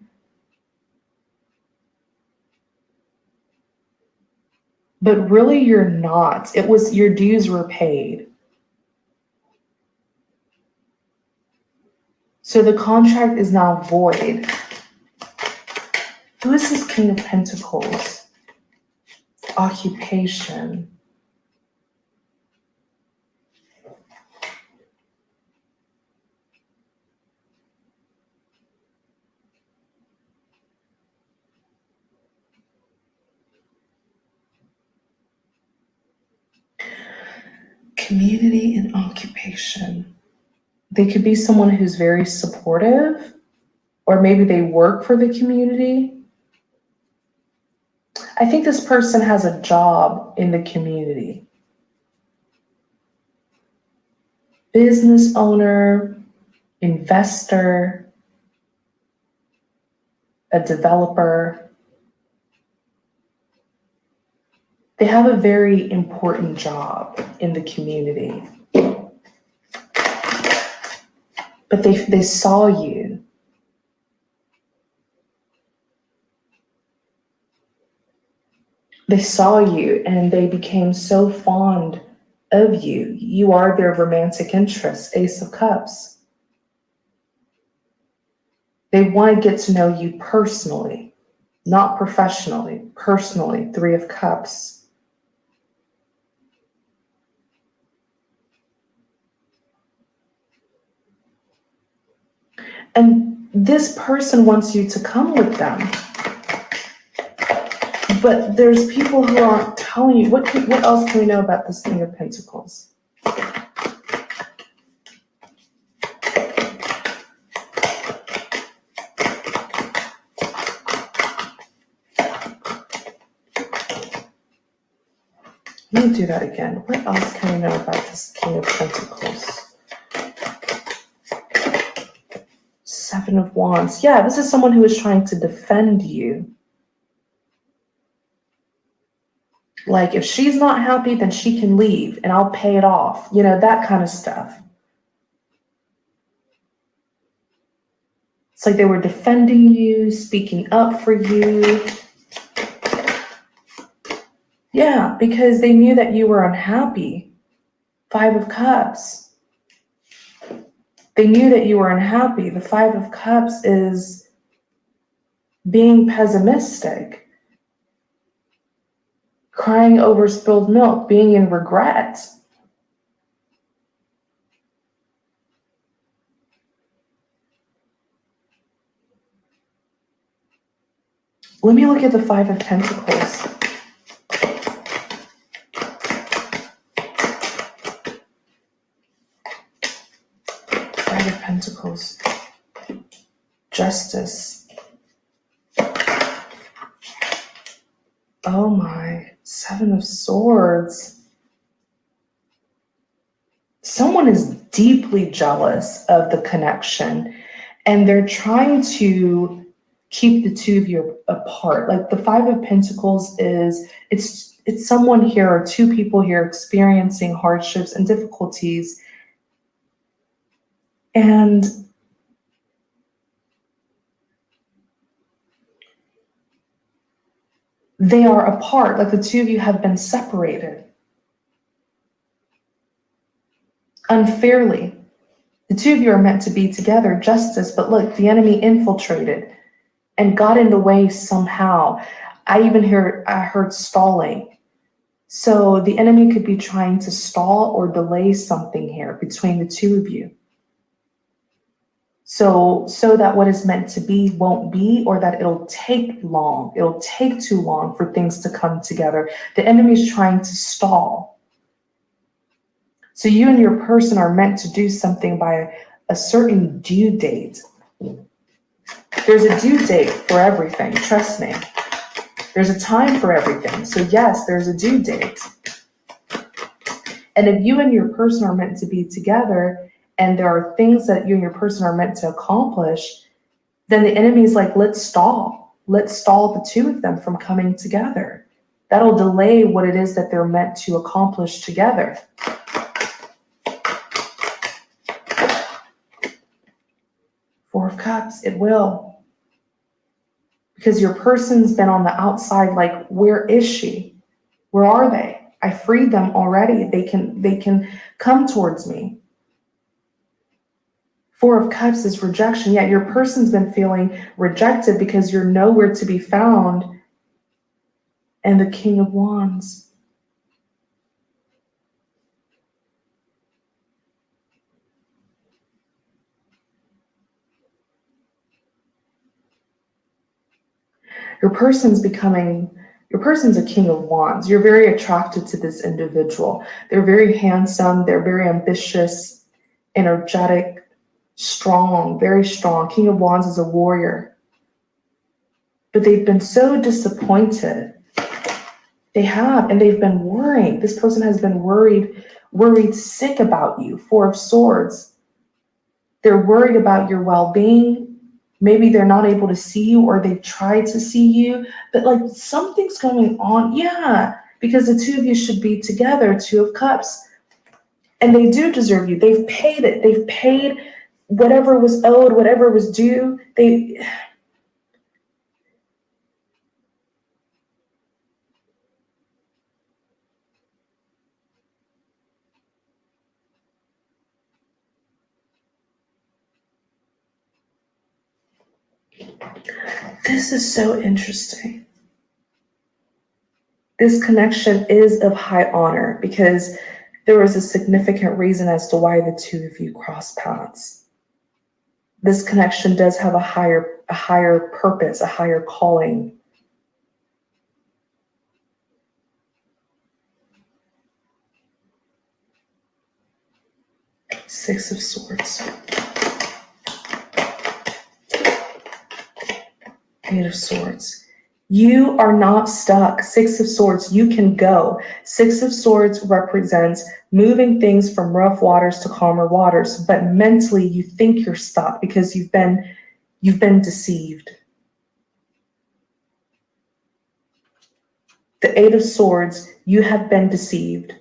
But really, you're not. It was your dues were paid. So the contract is now void. Who is this King of Pentacles? Occupation. Community and occupation. They could be someone who's very supportive, or maybe they work for the community. I think this person has a job in the community. Business owner, investor, a developer. They have a very important job in the community. But they saw you. They saw you and they became so fond of you. You are their romantic interest, Ace of Cups. They want to get to know you personally, not professionally, personally, Three of Cups. And this person wants you to come with them. But there's people who aren't telling you. What else can we know about this King of Pentacles? Let me do that again. What else can we know about this King of Pentacles? Seven of Wands. Yeah, this is someone who is trying to defend you. Like, if she's not happy, then she can leave and I'll pay it off. You know, that kind of stuff. It's like they were defending you, speaking up for you. Yeah, because they knew that you were unhappy. Five of Cups. They knew that you were unhappy. The Five of Cups is being pessimistic. Crying over spilled milk, being in regret. Let me look at the Five of Pentacles. Five of Pentacles. Justice. Oh my. Seven of Swords. Someone is deeply jealous of the connection and they're trying to keep the two of you apart. Like the Five of Pentacles is, it's someone here or two people here experiencing hardships and difficulties. And they are apart, like the two of you have been separated unfairly. The two of you are meant to be together, justice, but look, the enemy infiltrated and got in the way somehow. I heard stalling. So the enemy could be trying to stall or delay something here between the two of you. So that what is meant to be won't be, or that it'll take long. It'll take too long for things to come together. The enemy is trying to stall. So you and your person are meant to do something by a certain due date. There's a due date for everything, trust me. There's a time for everything. So yes, there's a due date. And if you and your person are meant to be together and there are things that you and your person are meant to accomplish, then the enemy is like, let's stall. Let's stall the two of them from coming together. That'll delay what it is that they're meant to accomplish together. Four of Cups, it will. Because your person's been on the outside, like, where is she? Where are they? I freed them already. They can come towards me. Four of Cups is rejection. Yeah, your person's been feeling rejected because you're nowhere to be found. And the King of Wands. Your person's a King of Wands. You're very attracted to this individual. They're very handsome. They're very ambitious, energetic, strong, very strong. King of Wands is a warrior. But they've been so disappointed. They have, and they've been worrying. This person has been worried, sick about you. Four of Swords. They're worried about your well-being. Maybe they're not able to see you, or they've tried to see you, but like something's going on. Yeah, because the two of you should be together, Two of Cups. And they do deserve you. They've paid it. They've paid whatever was owed, whatever was due. This is so interesting. This connection is of high honor because there was a significant reason as to why the two of you crossed paths. This connection does have a higher purpose, a higher calling. Six of Swords. Eight of Swords. You are not stuck. Six of Swords, you can go. Six of Swords represents moving things from rough waters to calmer waters, but mentally you think you're stuck because you've been deceived. The Eight of Swords, you have been deceived.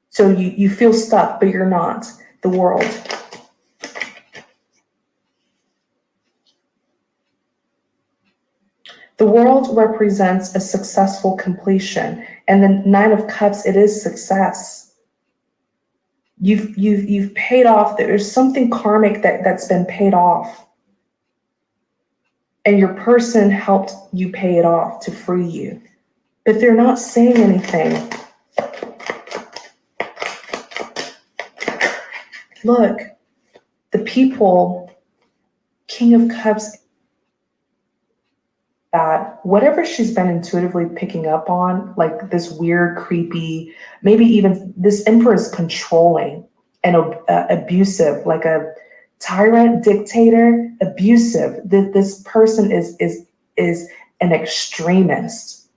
So you feel stuck, but you're not. The World. The World represents a successful completion, and the Nine of Cups, it is success. You've paid off. There's something karmic that's been paid off, and your person helped you pay it off to free you, but they're not saying anything. Look, the people, King of Cups. That whatever she's been intuitively picking up on, like this weird, creepy, maybe even this Emperor is controlling and abusive, like a tyrant, dictator, abusive. This person is an extremist.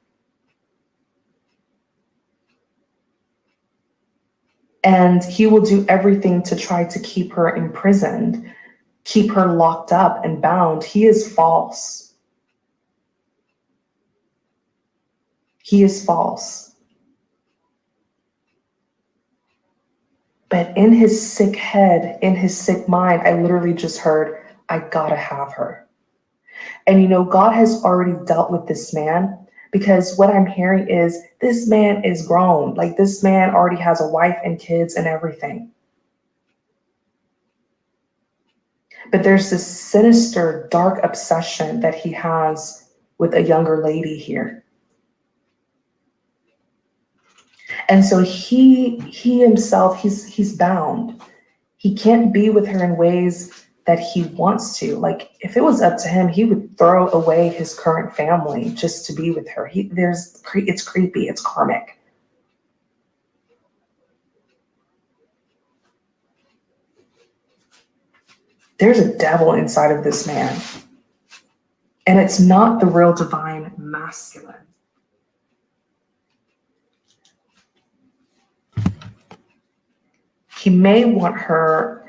And he will do everything to try to keep her imprisoned, keep her locked up and bound. He is false. He is false. But in his sick head, in his sick mind, I literally just heard, I gotta have her. And you know, God has already dealt with this man, because what I'm hearing is this man is grown. Like this man already has a wife and kids and everything. But there's this sinister, dark obsession that he has with a younger lady here. And so he himself, he's bound. He can't be with her in ways that he wants to. Like if it was up to him, he would throw away his current family just to be with her. It's creepy, it's karmic. There's a devil inside of this man. And it's not the real divine masculine. He may want her,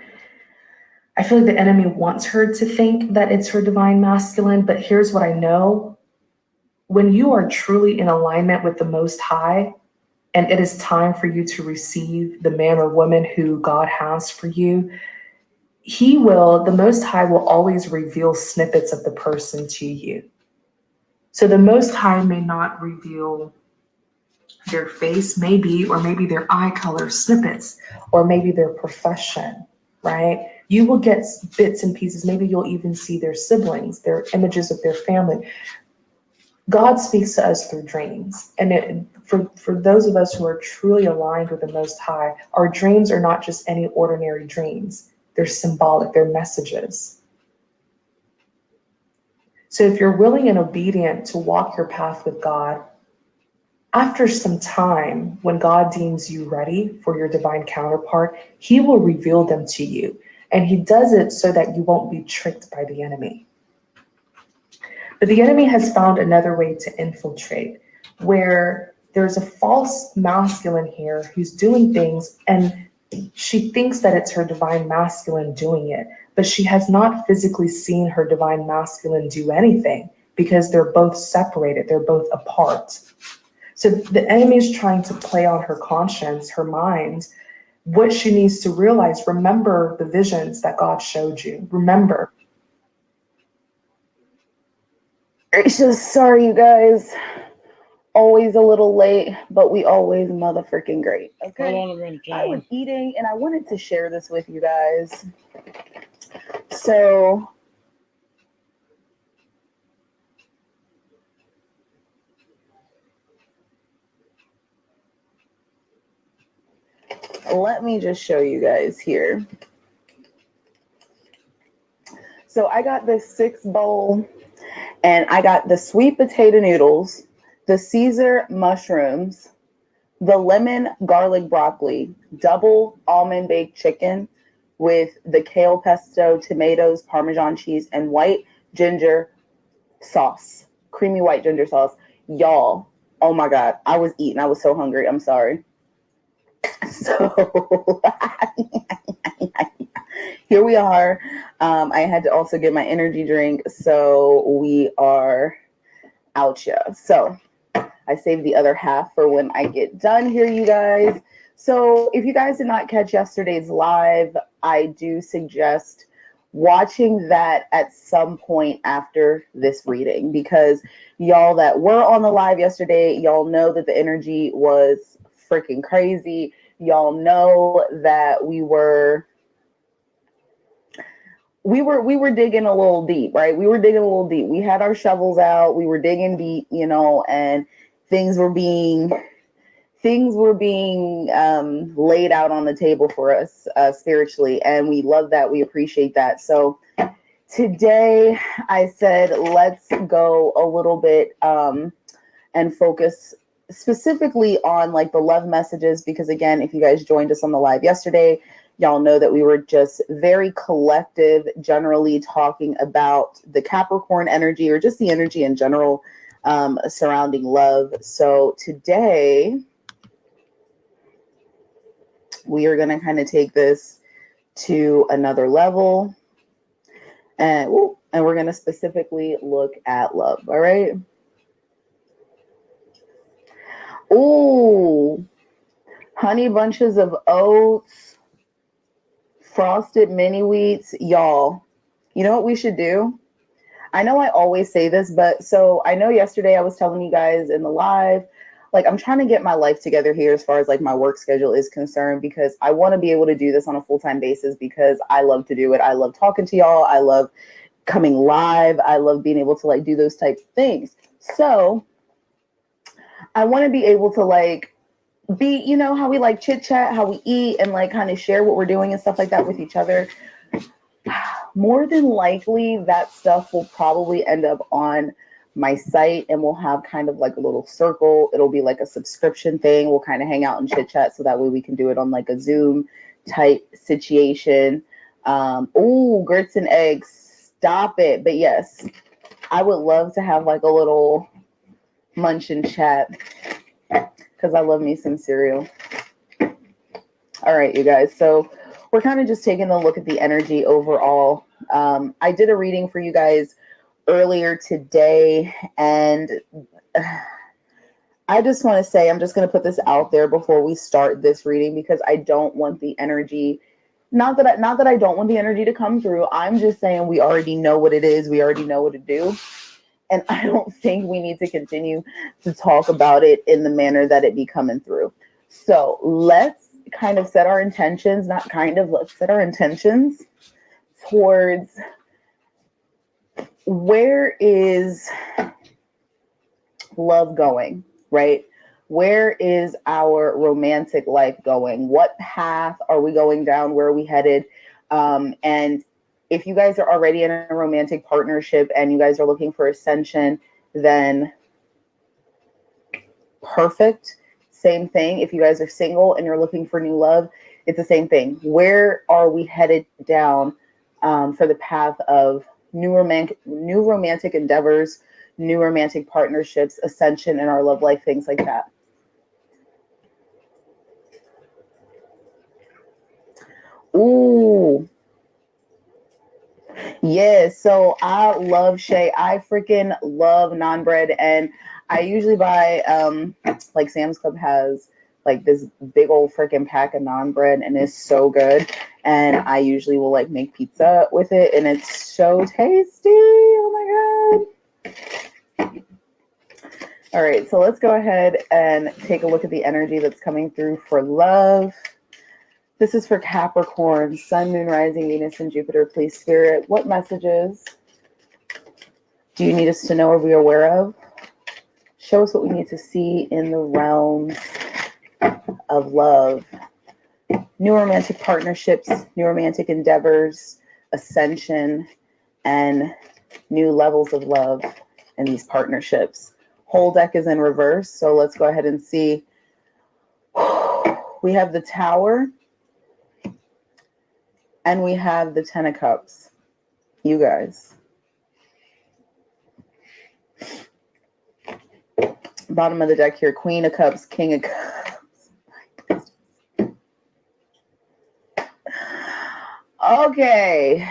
I feel like the enemy wants her to think that it's her divine masculine, but here's what I know. When you are truly in alignment with the Most High, and it is time for you to receive the man or woman who God has for you, the Most High will always reveal snippets of the person to you. So the Most High may not reveal their face, maybe, or maybe their eye color snippets, or maybe their profession, right? You will get bits and pieces. Maybe you'll even see their siblings, their images of their family. God speaks to us through dreams. And for those of us who are truly aligned with the Most High, our dreams are not just any ordinary dreams. They're symbolic, they're messages. So if you're willing and obedient to walk your path with God, after some time, when God deems you ready for your divine counterpart, he will reveal them to you. And he does it so that you won't be tricked by the enemy. But the enemy has found another way to infiltrate, where there's a false masculine here who's doing things, and she thinks that it's her divine masculine doing it, but she has not physically seen her divine masculine do anything because they're both separated, they're both apart. So the enemy is trying to play on her conscience, her mind, what she needs to realize. Remember the visions that God showed you. Remember. It's just, sorry, you guys. Always a little late, but we always motherfucking great. Okay. Hold on a minute, I was eating and I wanted to share this with you guys. So let me just show you guys here. So I got this 6-bowl, and I got the sweet potato noodles, the Caesar mushrooms, the lemon garlic broccoli, double almond baked chicken with the kale pesto, tomatoes, Parmesan cheese, and white ginger sauce, creamy white ginger sauce. Y'all, oh my God, I was eating. I was so hungry. I'm sorry. So here we are. I had to also get my energy drink, so we are out here. So I saved the other half for when I get done here, you guys. So if you guys did not catch yesterday's live, I do suggest watching that at some point after this reading, because y'all that were on the live yesterday, y'all know that the energy was freaking crazy. Y'all know that we were digging a little deep, right? We were digging a little deep. We had our shovels out. We were digging deep, and things were being laid out on the table for us spiritually, and we love that. We appreciate that. So today I said, let's go a little bit and focus specifically on like the love messages, because again, if you guys joined us on the live yesterday, y'all know that we were just very collective, generally talking about the Capricorn energy, or just the energy in general surrounding love. So today we are going to kind of take this to another level, and we're going to specifically look at love. All right. Ooh, honey bunches of oats, frosted mini wheats. Y'all, you know what we should do? I know I always say this, but so I know yesterday I was telling you guys in the live, like I'm trying to get my life together here as far as like my work schedule is concerned, because I want to be able to do this on a full-time basis, because I love to do it. I love talking to y'all. I love coming live. I love being able to like do those types of things. So I want to be able to like be, how we like chit chat, how we eat, and like kind of share what we're doing and stuff like that with each other. More than likely that stuff will probably end up on my site, and we'll have kind of like a little circle. It'll be like a subscription thing. We'll kind of hang out and chit chat, so that way we can do it on like a Zoom type situation. Ooh, grits and eggs. Stop it. But yes, I would love to have like a little munch and chat because I love me some cereal. All right, you guys. So we're kind of just taking a look at the energy overall. I did a reading for you guys earlier today, and I just want to say, I'm just going to put this out there before we start this reading because I don't want the energy, not that I don't want the energy to come through. I'm just saying we already know what it is. We already know what to do. And I don't think we need to continue to talk about it in the manner that it be coming through. So let's kind of set our intentions, let's set our intentions towards where is love going, right? Where is our romantic life going? What path are we going down? Where are we headed? And if you guys are already in a romantic partnership and you guys are looking for ascension, then perfect. Same thing. If you guys are single and you're looking for new love, it's the same thing. Where are we headed down for the path of new romantic endeavors, new romantic partnerships, ascension in our love life, things like that? Ooh. Yes, so I love Shay. I freaking love naan bread, and I usually buy like Sam's Club has like this big old freaking pack of naan bread, and it's so good. And I usually will like make pizza with it, and it's so tasty. Oh my god. All right, so let's go ahead and take a look at the energy that's coming through for love. This is for Capricorn, Sun, Moon, Rising, Venus, and Jupiter. Please, Spirit, what messages do you need us to know or be aware of? Show us what we need to see in the realms of love. New romantic partnerships, new romantic endeavors, ascension, and new levels of love in these partnerships. Whole deck is in reverse, so let's go ahead and see. We have the Tower. And we have the Ten of Cups. You guys. Bottom of the deck here, Queen of Cups, King of Cups. Okay.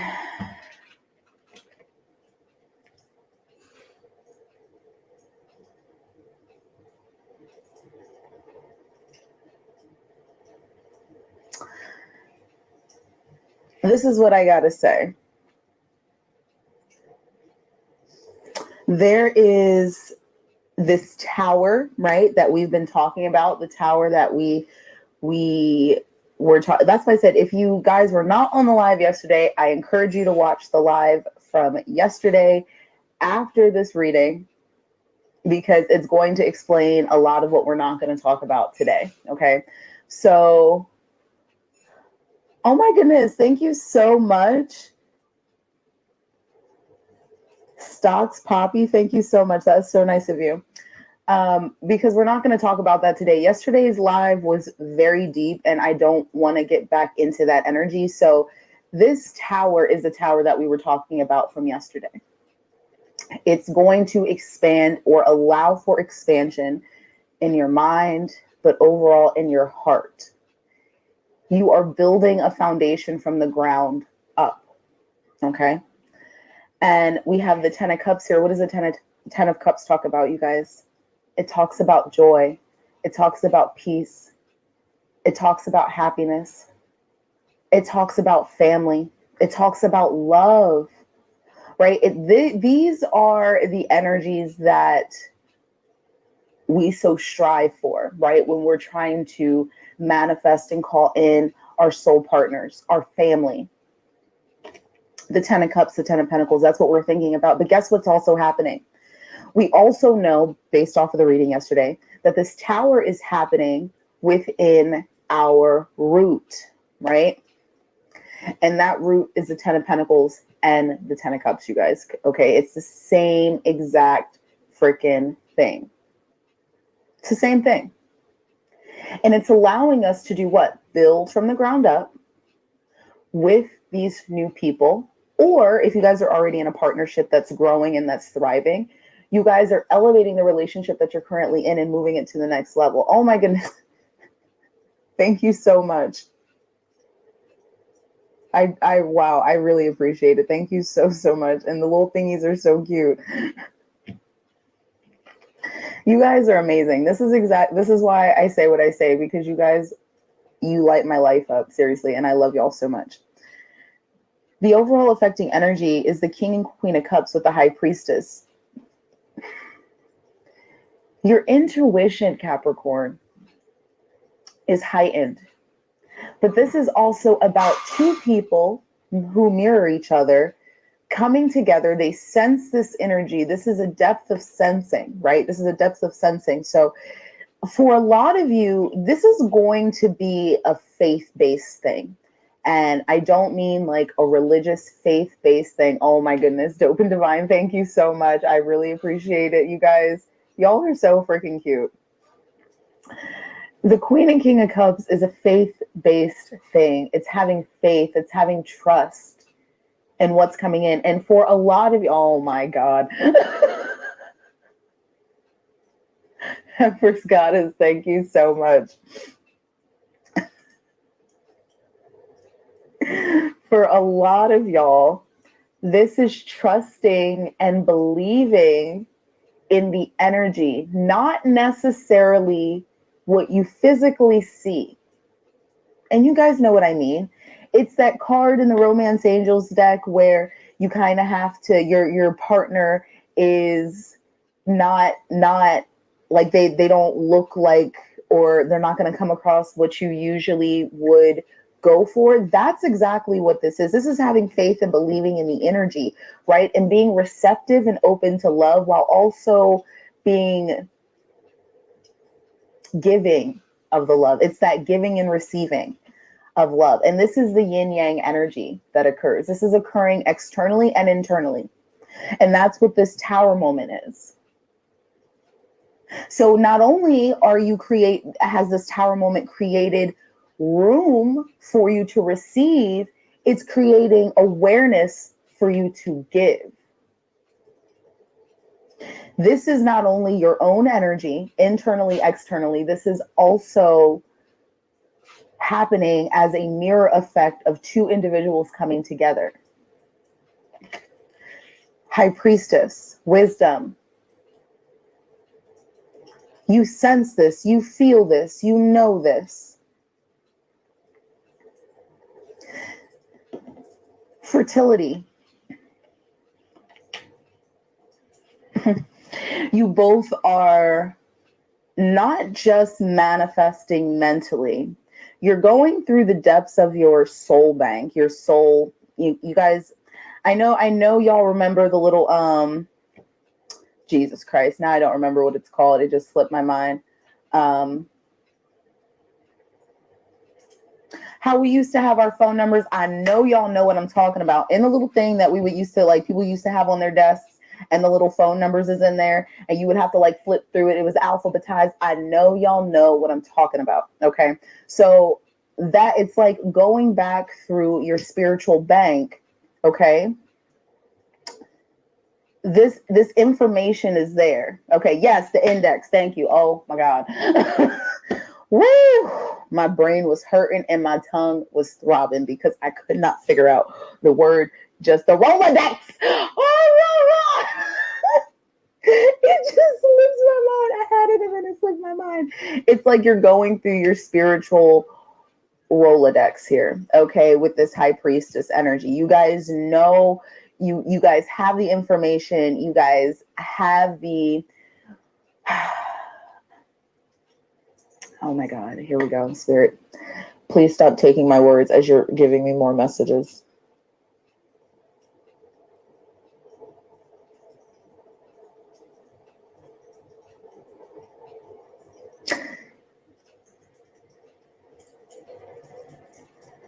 This is what I gotta say. There is this tower, right, that we've been talking about, the tower that we were talking. That's why I said, if you guys were not on the live yesterday, I encourage you to watch the live from yesterday after this reading, because it's going to explain a lot of what we're not going to talk about today. Okay. So, oh my goodness, thank you so much. Stocks Poppy, thank you so much. That's so nice of you. Because we're not going to talk about that today. Yesterday's live was very deep, and I don't want to get back into that energy. So this tower is the tower that we were talking about from yesterday. It's going to expand or allow for expansion in your mind, but overall in your heart. You are building a foundation from the ground up, okay? And we have the Ten of Cups here. What does the Ten of Cups talk about, you guys? It talks about joy. It talks about peace. It talks about happiness. It talks about family. It talks about love, right? These are the energies that we so strive for, right? When we're trying to manifest and call in our soul partners, our family. The Ten of Cups, the Ten of Pentacles, that's what we're thinking about. But guess what's also happening? We also know, based off of the reading yesterday, that this tower is happening within our root, right? And that root is the Ten of Pentacles and the Ten of Cups, you guys. Okay, it's the same exact freaking thing. It's the same thing. And it's allowing us to do what? Build from the ground up with these new people, or if you guys are already in a partnership that's growing and that's thriving, you guys are elevating the relationship that you're currently in and moving it to the next level. Oh my goodness. Thank you so much. Wow, I really appreciate it. Thank you so much. And the little thingies are so cute. You guys are amazing. This is why I say what I say, because you guys, you light my life up, seriously, and I love y'all so much. The overall affecting energy is the King and Queen of Cups with the High Priestess. Your intuition, Capricorn, is heightened. But this is also about two people who mirror each other coming together. They sense this energy. This is a depth of sensing, right? This is a depth of sensing. So for a lot of you, this is going to be a faith-based thing. And I don't mean like a religious faith-based thing. Oh my goodness, Dope and Divine, thank you so much. I really appreciate it. You guys, y'all are so freaking cute. The Queen and King of Cups is a faith-based thing. It's having faith. It's having trust in what's coming in. And for a lot of you, oh my God. Empress Goddess, thank you so much. For a lot of y'all, this is trusting and believing in the energy, not necessarily what you physically see. And you guys know what I mean. It's that card in the Romance Angels deck where you kind of have to, your partner is not like they don't look like, or they're not going to come across what you usually would go for. That's exactly what this is. This is having faith and believing in the energy, right? And being receptive and open to love while also being giving of the love. It's that giving and receiving of love. And this is the yin yang energy that occurs. This is occurring externally and internally. And that's what this tower moment is. So not only has this tower moment created room for you to receive, it's creating awareness for you to give. This is not only your own energy, internally, externally, this is also happening as a mirror effect of two individuals coming together. High Priestess, wisdom. You sense this, you feel this, you know this. Fertility. You both are not just manifesting mentally. You're going through the depths of your soul bank, your soul. You guys, I know y'all remember the little, Jesus Christ, now I don't remember what it's called. It just slipped my mind. How we used to have our phone numbers. I know y'all know what I'm talking about. In the little thing that we would used to, like, people used to have on their desks, and the little phone numbers is in there, and you would have to like flip through it. It was alphabetized. I know y'all know what I'm talking about. Okay. So that it's like going back through your spiritual bank. Okay. This information is there. Okay. Yes. The index. Thank you. Oh my God. Woo! My brain was hurting and my tongue was throbbing because I could not figure out the word, just the Rolodex. Oh, it just slips my mind. I had it and then it slipped my mind. It's like you're going through your spiritual Rolodex here, okay, with this High Priestess energy. You guys know, you guys have the information. You guys have the... Oh my God, here we go, Spirit. Please stop taking my words as you're giving me more messages.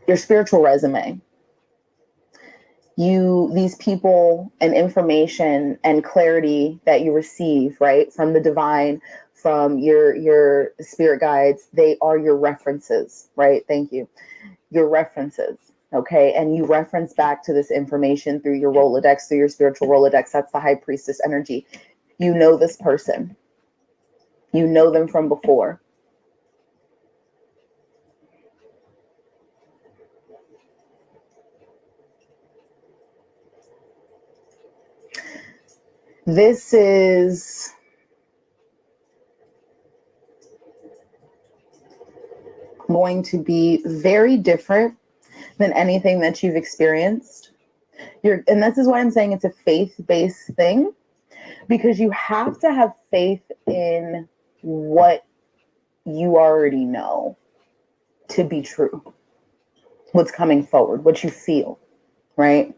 Your spiritual resume. These people and information and clarity that you receive, right, from the divine, from your spirit guides, they are your references, right? Thank you. Your references, okay? And you reference back to this information through your Rolodex, through your spiritual Rolodex. That's the high priestess energy. You know this person. You know them from before. This is going to be very different than anything that you've experienced. And this is why I'm saying it's a faith-based thing, because you have to have faith in what you already know to be true. What's coming forward, what you feel, right?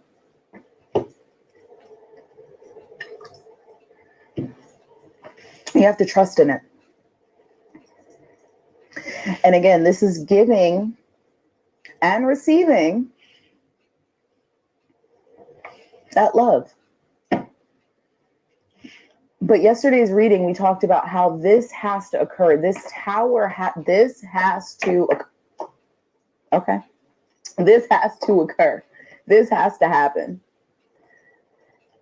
You have to trust in it. And again, this is giving and receiving that love. But yesterday's reading, we talked about how this has to occur. This has to occur. Okay. This has to occur. This has to happen.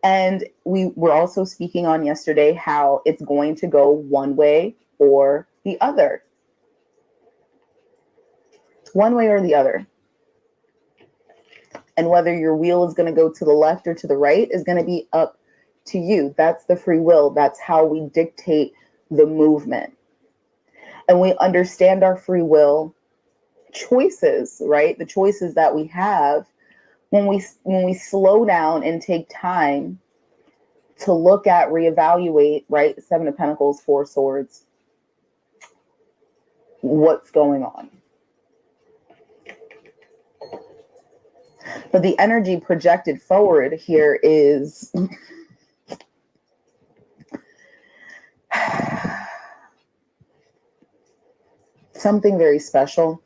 And we were also speaking on yesterday how it's going to go one way or the other. One way or the other. And whether your wheel is going to go to the left or to the right is going to be up to you. That's the free will. That's how we dictate the movement. And we understand our free will choices, right? The choices that we have when we slow down and take time to look at, reevaluate, right? Seven of Pentacles, Four Swords. What's going on? But the energy projected forward here is something very special.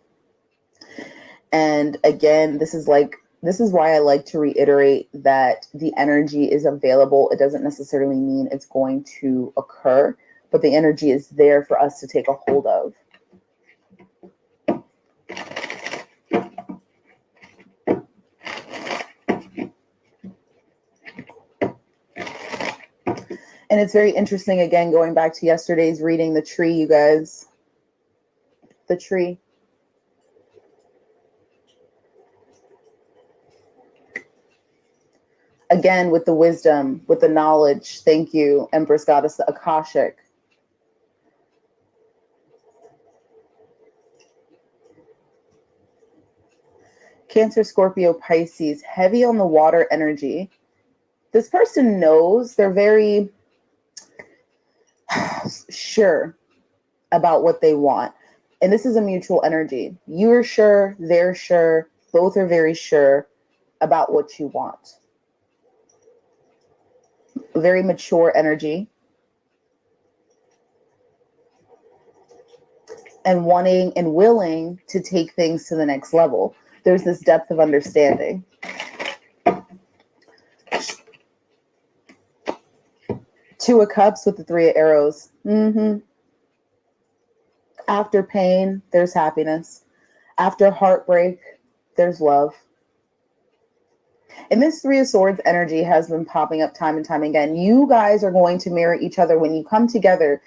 And again, this is why I like to reiterate that the energy is available. It doesn't necessarily mean it's going to occur, but the energy is there for us to take a hold of. And it's very interesting, again, going back to yesterday's reading, the tree, you guys. The tree. Again, with the wisdom, with the knowledge. Thank you, Empress Goddess, the Akashic. Cancer, Scorpio, Pisces, heavy on the water energy. This person knows, they're very sure about what they want. And this is a mutual energy. You're sure, they're sure, both are very sure about what you want. Very mature energy. And wanting and willing to take things to the next level. There's this depth of understanding. Two of Cups with the Three of Arrows. After pain, there's happiness. After heartbreak, there's love. And this Three of Swords energy has been popping up time and time again. You guys are going to mirror each other when you come together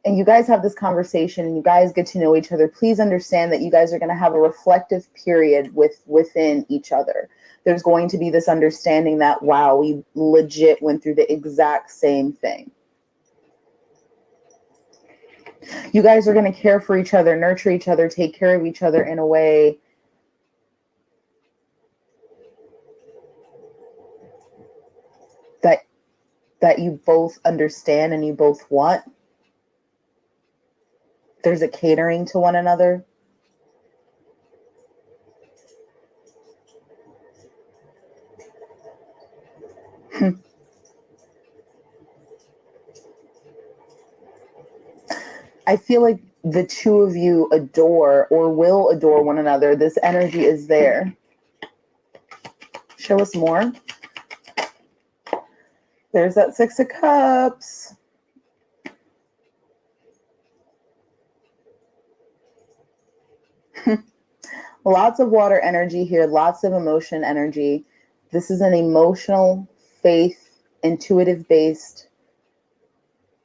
and you guys have this conversation and you guys get to know each other. Please understand that you guys are going to have a reflective period within each other. There's going to be this understanding that, wow, we legit went through the exact same thing. You guys are going to care for each other, nurture each other, take care of each other in a way that you both understand and you both want. There's a catering to one another. I feel like the two of you adore or will adore one another. This energy is there. Show us more. There's that Six of Cups. Lots of water energy here, lots of emotion energy. This is an emotional, faith, intuitive based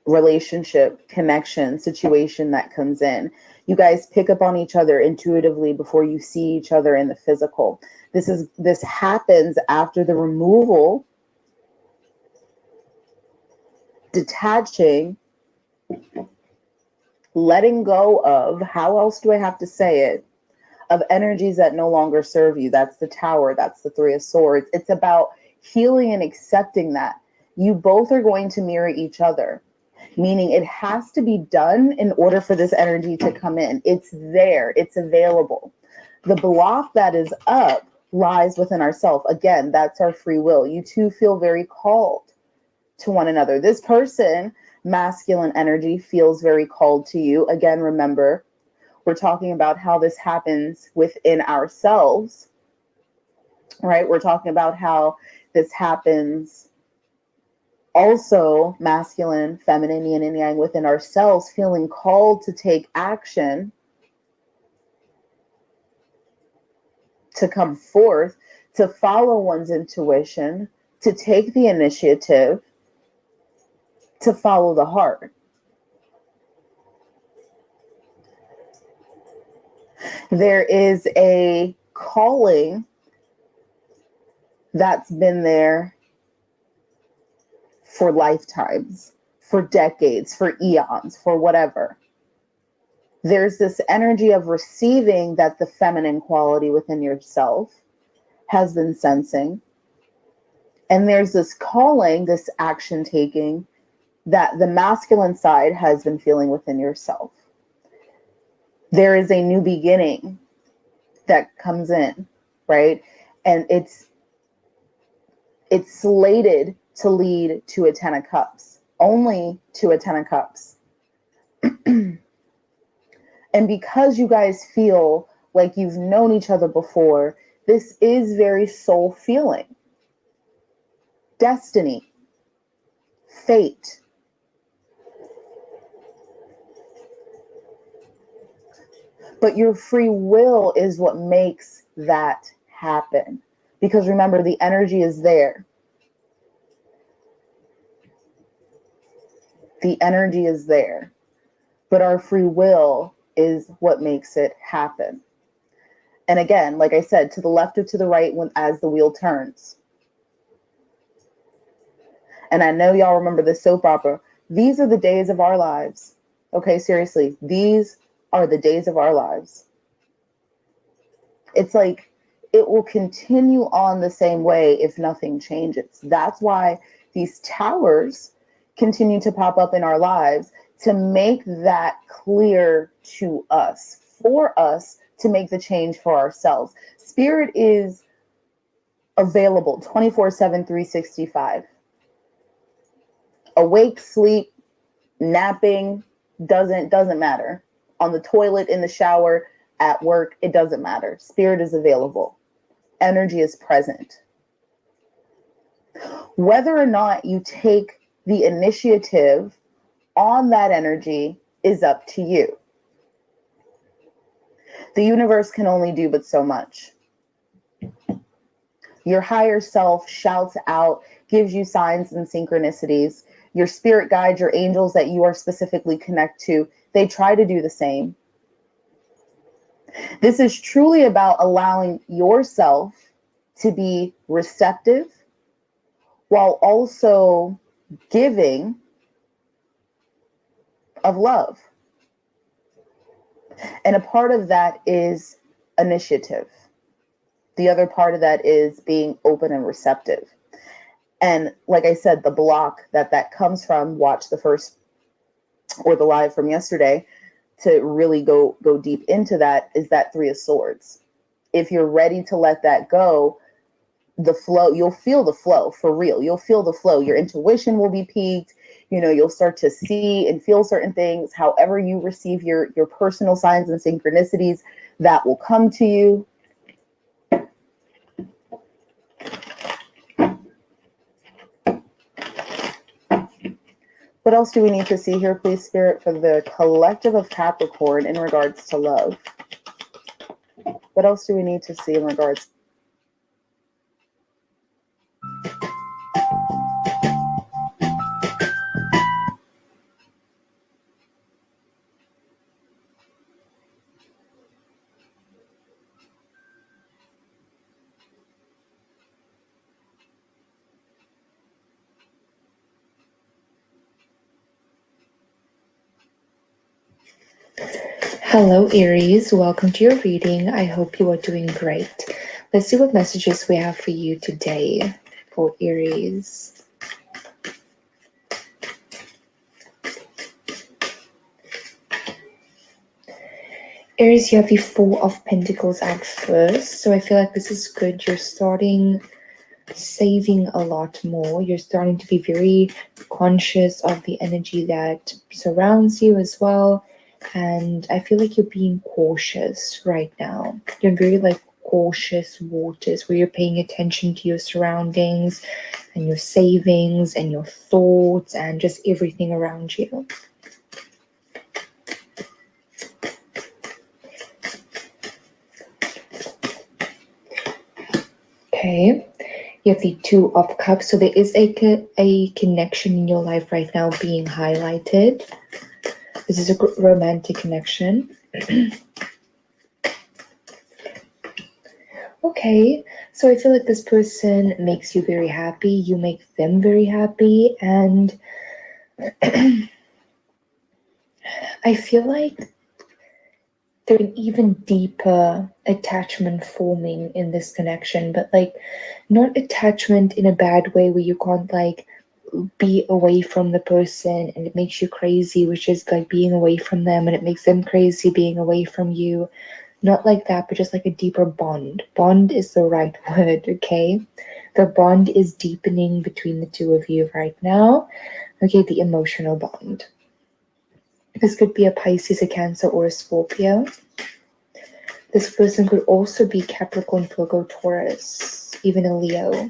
relationship, connection, situation that comes in. You guys pick up on each other intuitively before you see each other in the physical. This happens after the removal, detaching, letting go of, how else do I have to say it, of energies that no longer serve you. That's the Tower. That's the Three of Swords. It's about healing and accepting that. You both are going to mirror each other, meaning it has to be done in order for this energy to come in. It's there. It's available. The block that is up lies within ourselves. Again, that's our free will. You two feel very called to one another. This person, masculine energy, feels very called to you. Again, remember, we're talking about how this happens within ourselves, right? We're talking about how this happens also, masculine, feminine, yin and yang within ourselves, feeling called to take action, to come forth, to follow one's intuition, to take the initiative, to follow the heart. There is a calling that's been there for lifetimes, for decades, for eons, for whatever. There's this energy of receiving that the feminine quality within yourself has been sensing. And there's this calling, this action taking that the masculine side has been feeling within yourself. There is a new beginning that comes in, right? And it's slated to lead to a 10 of cups, only to a 10 of cups. And because you guys feel like you've known each other before, this is very soul feeling. Destiny, fate. But your free will is what makes that happen. Because remember, the energy is there. The energy is there. But our free will is what makes it happen. And again, like I said, to the left or to the right as the wheel turns. And I know y'all remember the soap opera. These are the days of our lives. Okay, seriously. These are the days of our lives. It's like it will continue on the same way if nothing changes. That's why these towers continue to pop up in our lives, to make that clear to us, for us to make the change for ourselves. Spirit is available 24/7, 365. Awake, sleep, napping, doesn't matter. On the toilet, in the shower, at work, it doesn't matter. Spirit is available. Energy is present. Whether or not you take the initiative on that energy is up to you. The universe can only do but so much. Your higher self shouts out, gives you signs and synchronicities. Your spirit guides, your angels that you are specifically connected to, they try to do the same. This is truly about allowing yourself to be receptive while also giving of love. And a part of that is initiative. The other part of that is being open and receptive. And like I said, the block that comes from, watch the first or the live from yesterday to really go deep into that, is that Three of Swords. If you're ready to let that go, the flow, you'll feel the flow for real. You'll feel the flow. Your intuition will be piqued. You know, you'll start to see and feel certain things. However you receive your personal signs and synchronicities, that will come to you. What else do we need to see here, please, Spirit, for the collective of Capricorn in regards to love? What else do we need to see in regards? Hello, Aries. Welcome to your reading. I hope you are doing great. Let's see what messages we have for you today for Aries. Aries, you have the Four of Pentacles out first. So I feel like this is good. You're starting saving a lot more. You're starting to be very conscious of the energy that surrounds you as well. And I feel like you're being cautious right now. You're in very like cautious waters where you're paying attention to your surroundings and your savings and your thoughts and just everything around you. Okay, you have the Two of Cups. So there is a connection in your life right now being highlighted. This is a romantic connection. Okay, so I feel like this person makes you very happy. You make them very happy. And I feel like there's an even deeper attachment forming in this connection, but like not attachment in a bad way where you can't like be away from the person and it makes you crazy, which is like being away from them and it makes them crazy being away from you. Not like that, but just like a deeper bond. Bond is the right word, okay? The bond is deepening between the two of you right now. Okay, the emotional bond. This could be a Pisces, a Cancer, or a Scorpio. This person could also be Capricorn, Virgo, Taurus, even a Leo.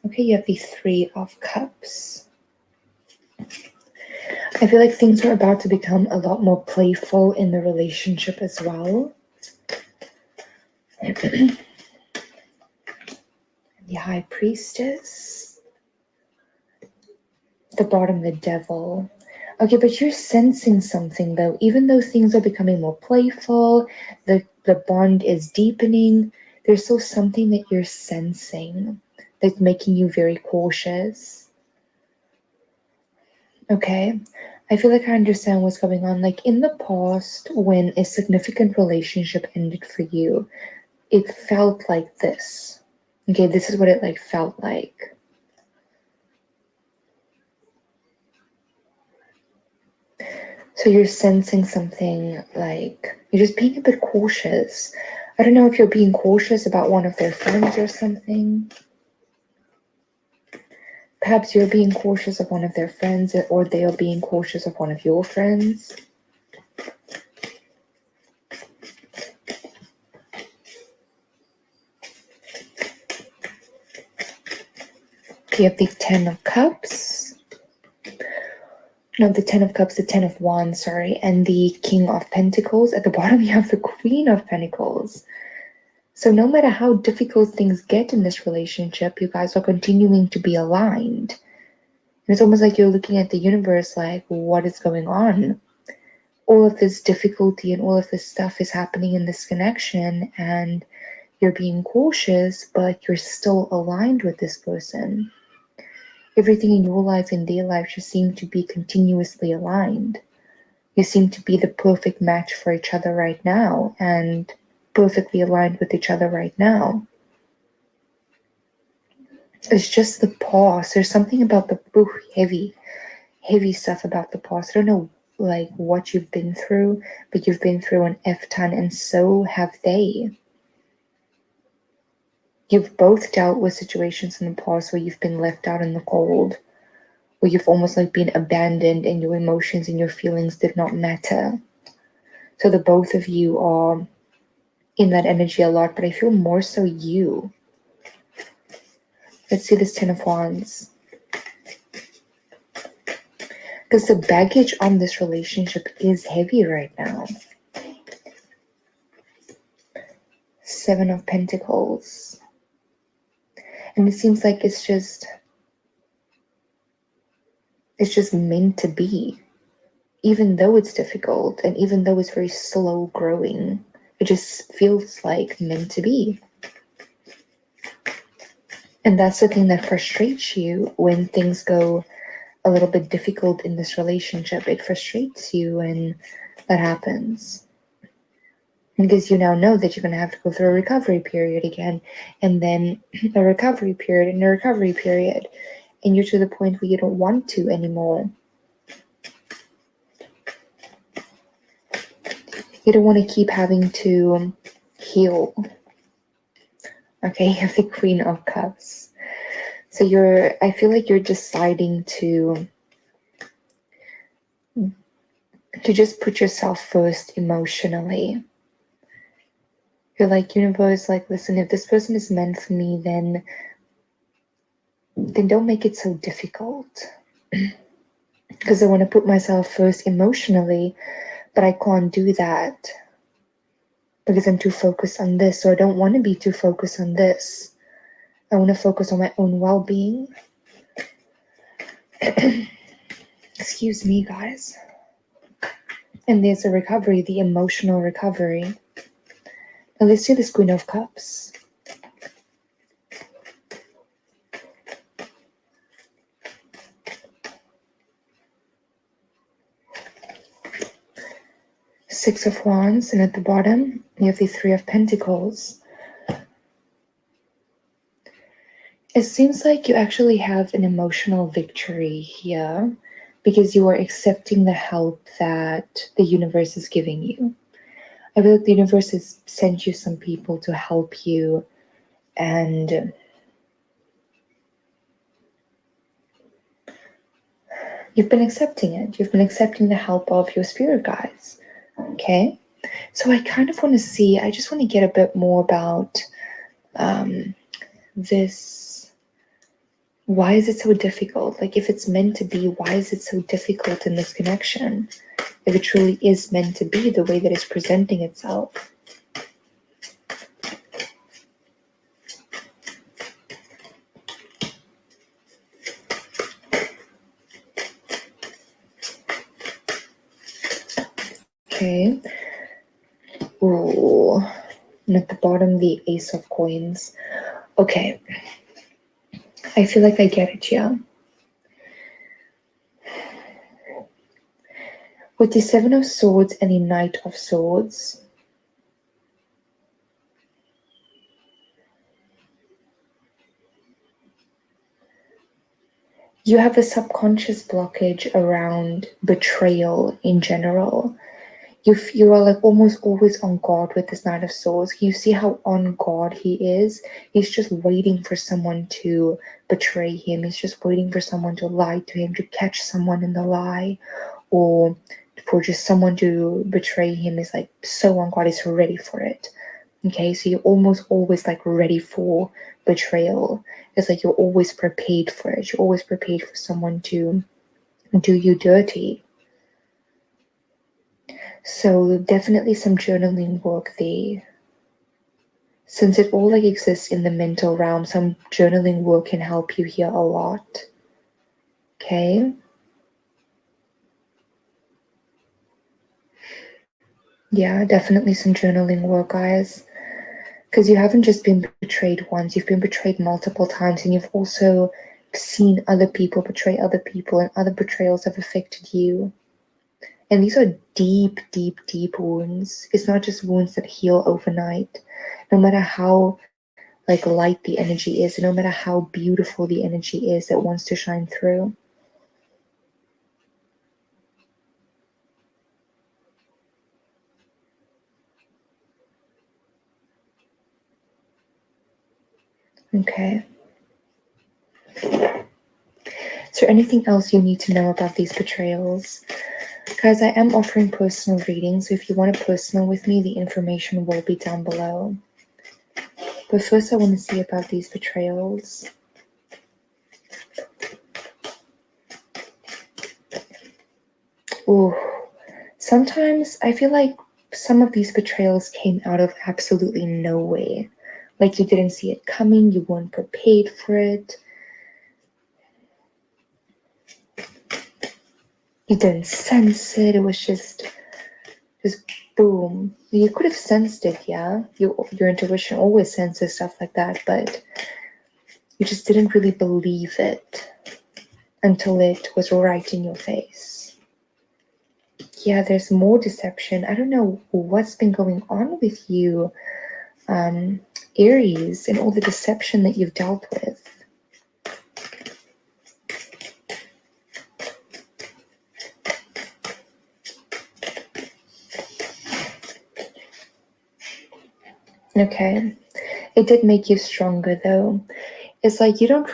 Okay, you have the Three of Cups. I feel like things are about to become a lot more playful in the relationship as well. The High Priestess. The bottom, the Devil. Okay, but you're sensing something though. Even though things are becoming more playful, the bond is deepening, there's still something that you're sensing that's making you very cautious. Okay, I feel like I understand what's going on. Like in the past, when a significant relationship ended for you, it felt like this. Okay, this is what it like felt like. So you're sensing something like you're just being a bit cautious. I don't know if you're being cautious about one of their friends or something. Perhaps you're being cautious of one of their friends or they are being cautious of one of your friends. You have the Ten of Cups. No, the Ten of Cups, the Ten of Wands, sorry, and the King of Pentacles. At the bottom, you have the Queen of Pentacles. So no matter how difficult things get in this relationship, you guys are continuing to be aligned. And it's almost like you're looking at the universe like, what is going on? All of this difficulty and all of this stuff is happening in this connection, and you're being cautious, but you're still aligned with this person. Everything in your life and their life just seem to be continuously aligned. You seem to be the perfect match for each other right now and perfectly aligned with each other right now. It's just the past. There's something about the heavy stuff about the past. I don't know like what you've been through, but you've been through an F-ton and so have they. You've both dealt with situations in the past where you've been left out in the cold, where you've almost like been abandoned and your emotions and your feelings did not matter. So the both of you are in that energy a lot, but I feel more so you. Let's see this Ten of Wands. Because the baggage on this relationship is heavy right now. Seven of Pentacles. And it seems like it's just meant to be. Even though it's difficult and even though it's very slow growing, it just feels like meant to be. And that's the thing that frustrates you when things go a little bit difficult in this relationship. It frustrates you when that happens. Because you now know that you're going to have to go through a recovery period again, and then a recovery period and a recovery period. And you're to the point where you don't want to anymore. You don't want to keep having to heal. Okay, you have the Queen of Cups. So I feel like you're deciding to just put yourself first emotionally. You're like, universe, like, listen, if this person is meant for me, then don't make it so difficult. Because I want to put myself first emotionally, but I can't do that because I'm too focused on this. So I don't want to be too focused on this. I want to focus on my own well-being. Excuse me, guys. And there's a recovery, the emotional recovery. Now let's do this Queen of Cups. Six of Wands, and at the bottom, you have the Three of Pentacles. It seems like you actually have an emotional victory here because you are accepting the help that the universe is giving you. I feel like the universe has sent you some people to help you, and you've been accepting it. You've been accepting the help of your spirit guides. Okay? So I kind of want to see, I just want to get a bit more about this. Why is it so difficult? Like, if it's meant to be, why is it so difficult in this connection? If it truly is meant to be the way that it's presenting itself. Okay. Ooh. And at the bottom, the Ace of Coins. Okay. I feel like I get it, yeah. With the Seven of Swords and the Knight of Swords, you have a subconscious blockage around betrayal in general. You are like almost always on guard with this Knight of Swords. You see how on guard he is. He's just waiting for someone to betray him. He's just waiting for someone to lie to him, to catch someone in the lie, or for just someone to betray him. Is like so on guard. He's ready for it. Okay, so you're almost always like ready for betrayal. It's like you're always prepared for it. You're always prepared for someone to do you dirty. So definitely some journaling work there. Since it all like exists in the mental realm, some journaling work can help you here a lot. Okay. Yeah, definitely some journaling work, guys. Because you haven't just been betrayed once, you've been betrayed multiple times, and you've also seen other people betray other people, and other betrayals have affected you. And these are deep, deep, deep wounds. It's not just wounds that heal overnight. No matter how like light the energy is, and no matter how beautiful the energy is that wants to shine through. Okay. Is there anything else you need to know about these betrayals? Guys, I am offering personal readings, so if you want a personal with me, the information will be down below. But first I want to see about these betrayals. Ooh. Sometimes I feel like some of these betrayals came out of absolutely nowhere. Like you didn't see it coming, you weren't prepared for it. You didn't sense it, it was just boom. You could have sensed it, yeah. Your intuition always senses stuff like that, but you just didn't really believe it until it was right in your face. Yeah, there's more deception. I don't know what's been going on with you, Aries, and all the deception that you've dealt with. Okay, it did make you stronger though. It's like you don't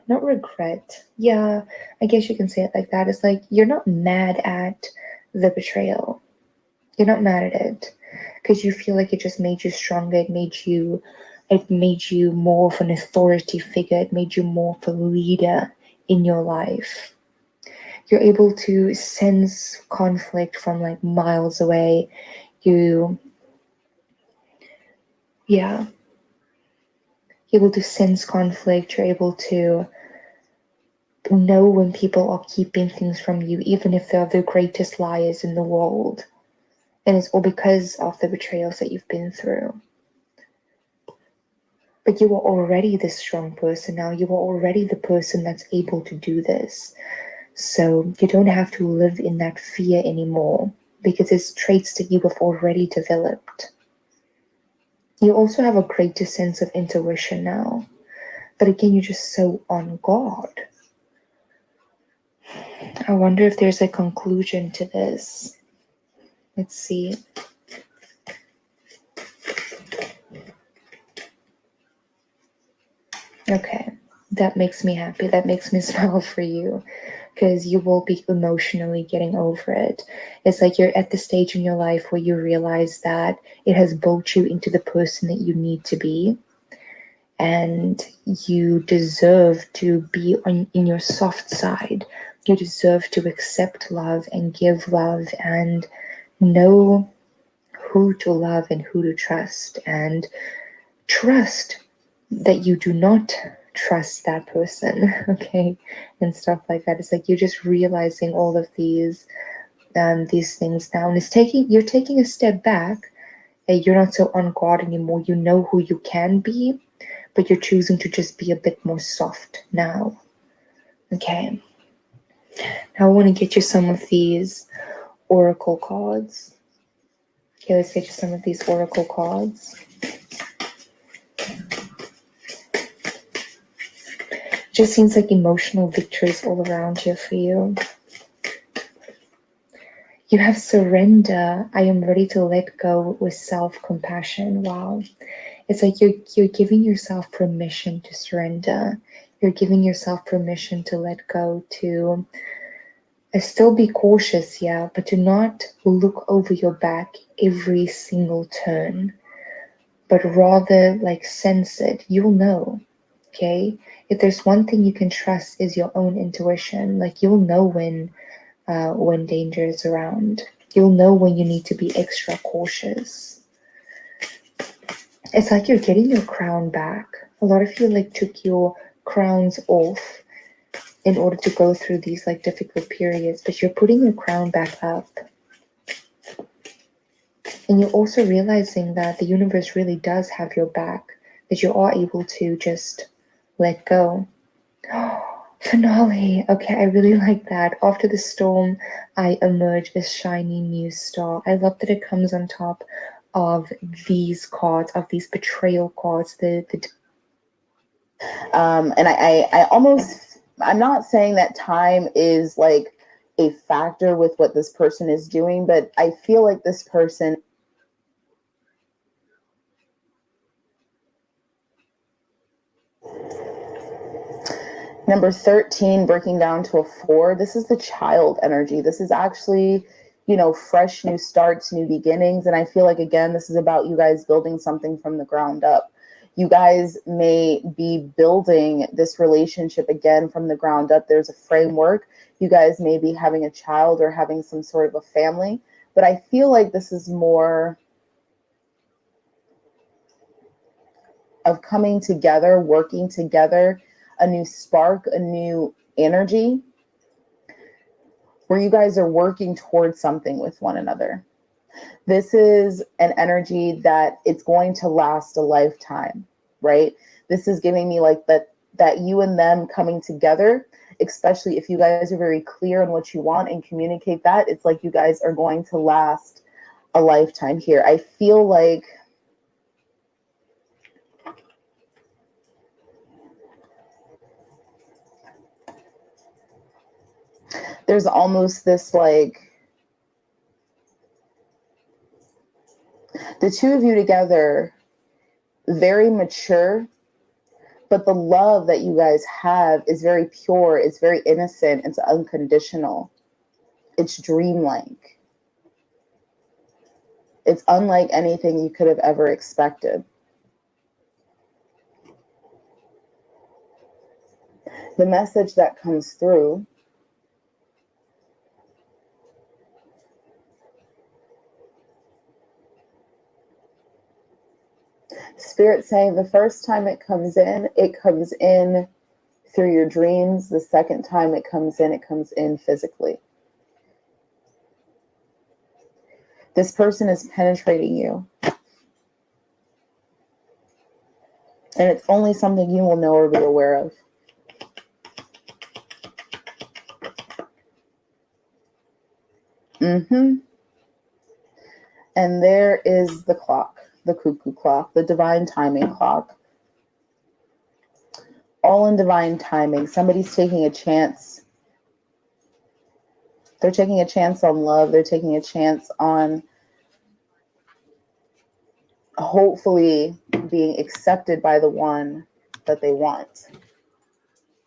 not regret. Yeah, I guess you can say it like that. It's like you're not mad at the betrayal. You're not mad at it because you feel like it just made you stronger. It made you more of an authority figure. It made you more of a leader in your life. You're able to sense conflict from like miles away. You're able to sense conflict. You're able to know when people are keeping things from you, even if they're the greatest liars in the world. And it's all because of the betrayals that you've been through. But you are already this strong person now. You are already the person that's able to do this. So you don't have to live in that fear anymore because it's traits that you have already developed. You also have a greater sense of intuition now. But again, you're just so on guard. I wonder if there's a conclusion to this. Let's see. Okay, that makes me happy. That makes me smile for you because you will be emotionally getting over it. It's like you're at the stage in your life where you realize that it has built you into the person that you need to be. And you deserve to be in your soft side. You deserve to accept love and give love and know who to love and who to trust, and trust that you do not trust that person, okay, and stuff like that. It's like you're just realizing all of these things now, and you're taking a step back. You're not so on guard anymore. You know who you can be, but you're choosing to just be a bit more soft now. Okay. Now I want to get you some of these oracle cards. Okay, let's get you some of these oracle cards. Just seems like emotional victories all around here for you. You have surrender. I am ready to let go with self-compassion. Wow. It's like you're giving yourself permission to surrender. You're giving yourself permission to let go, to still be cautious, yeah, but to not look over your back every single turn, but rather like sense it. You'll know, okay? If there's one thing you can trust is your own intuition. Like you'll know when danger is around. You'll know when you need to be extra cautious. It's like you're getting your crown back. A lot of you like took your crowns off in order to go through these like difficult periods, but you're putting your crown back up. And you're also realizing that the universe really does have your back, that you are able to just let go. Finale. Okay, I really like that. After the storm, I emerge a shiny new star. I love that it comes on top of these cards, of these betrayal cards. And I almost, I'm not saying that time is like a factor with what this person is doing, but I feel like this person Number 13, breaking down to a 4, this is the child energy. This is actually, fresh new starts, new beginnings. And I feel like, again, this is about you guys building something from the ground up. You guys may be building this relationship again from the ground up. There's a framework. You guys may be having a child or having some sort of a family, But I feel like this is more of coming together, working together, a new spark, a new energy, where you guys are working towards something with one another. This is an energy that it's going to last a lifetime, right? This is giving me like that you and them coming together, especially if you guys are very clear on what you want and communicate that, it's like you guys are going to last a lifetime here. I feel like there's almost this like, the two of you together, very mature, but the love that you guys have is very pure, it's very innocent, it's unconditional, it's dreamlike. It's unlike anything you could have ever expected. The message that comes through Spirit saying the first time it comes in through your dreams. The second time it comes in physically. This person is penetrating you. And it's only something you will know or be aware of. And there is the clock, the cuckoo clock, the divine timing clock. All in divine timing. Somebody's taking a chance. They're taking a chance on love. They're taking a chance on hopefully being accepted by the one that they want.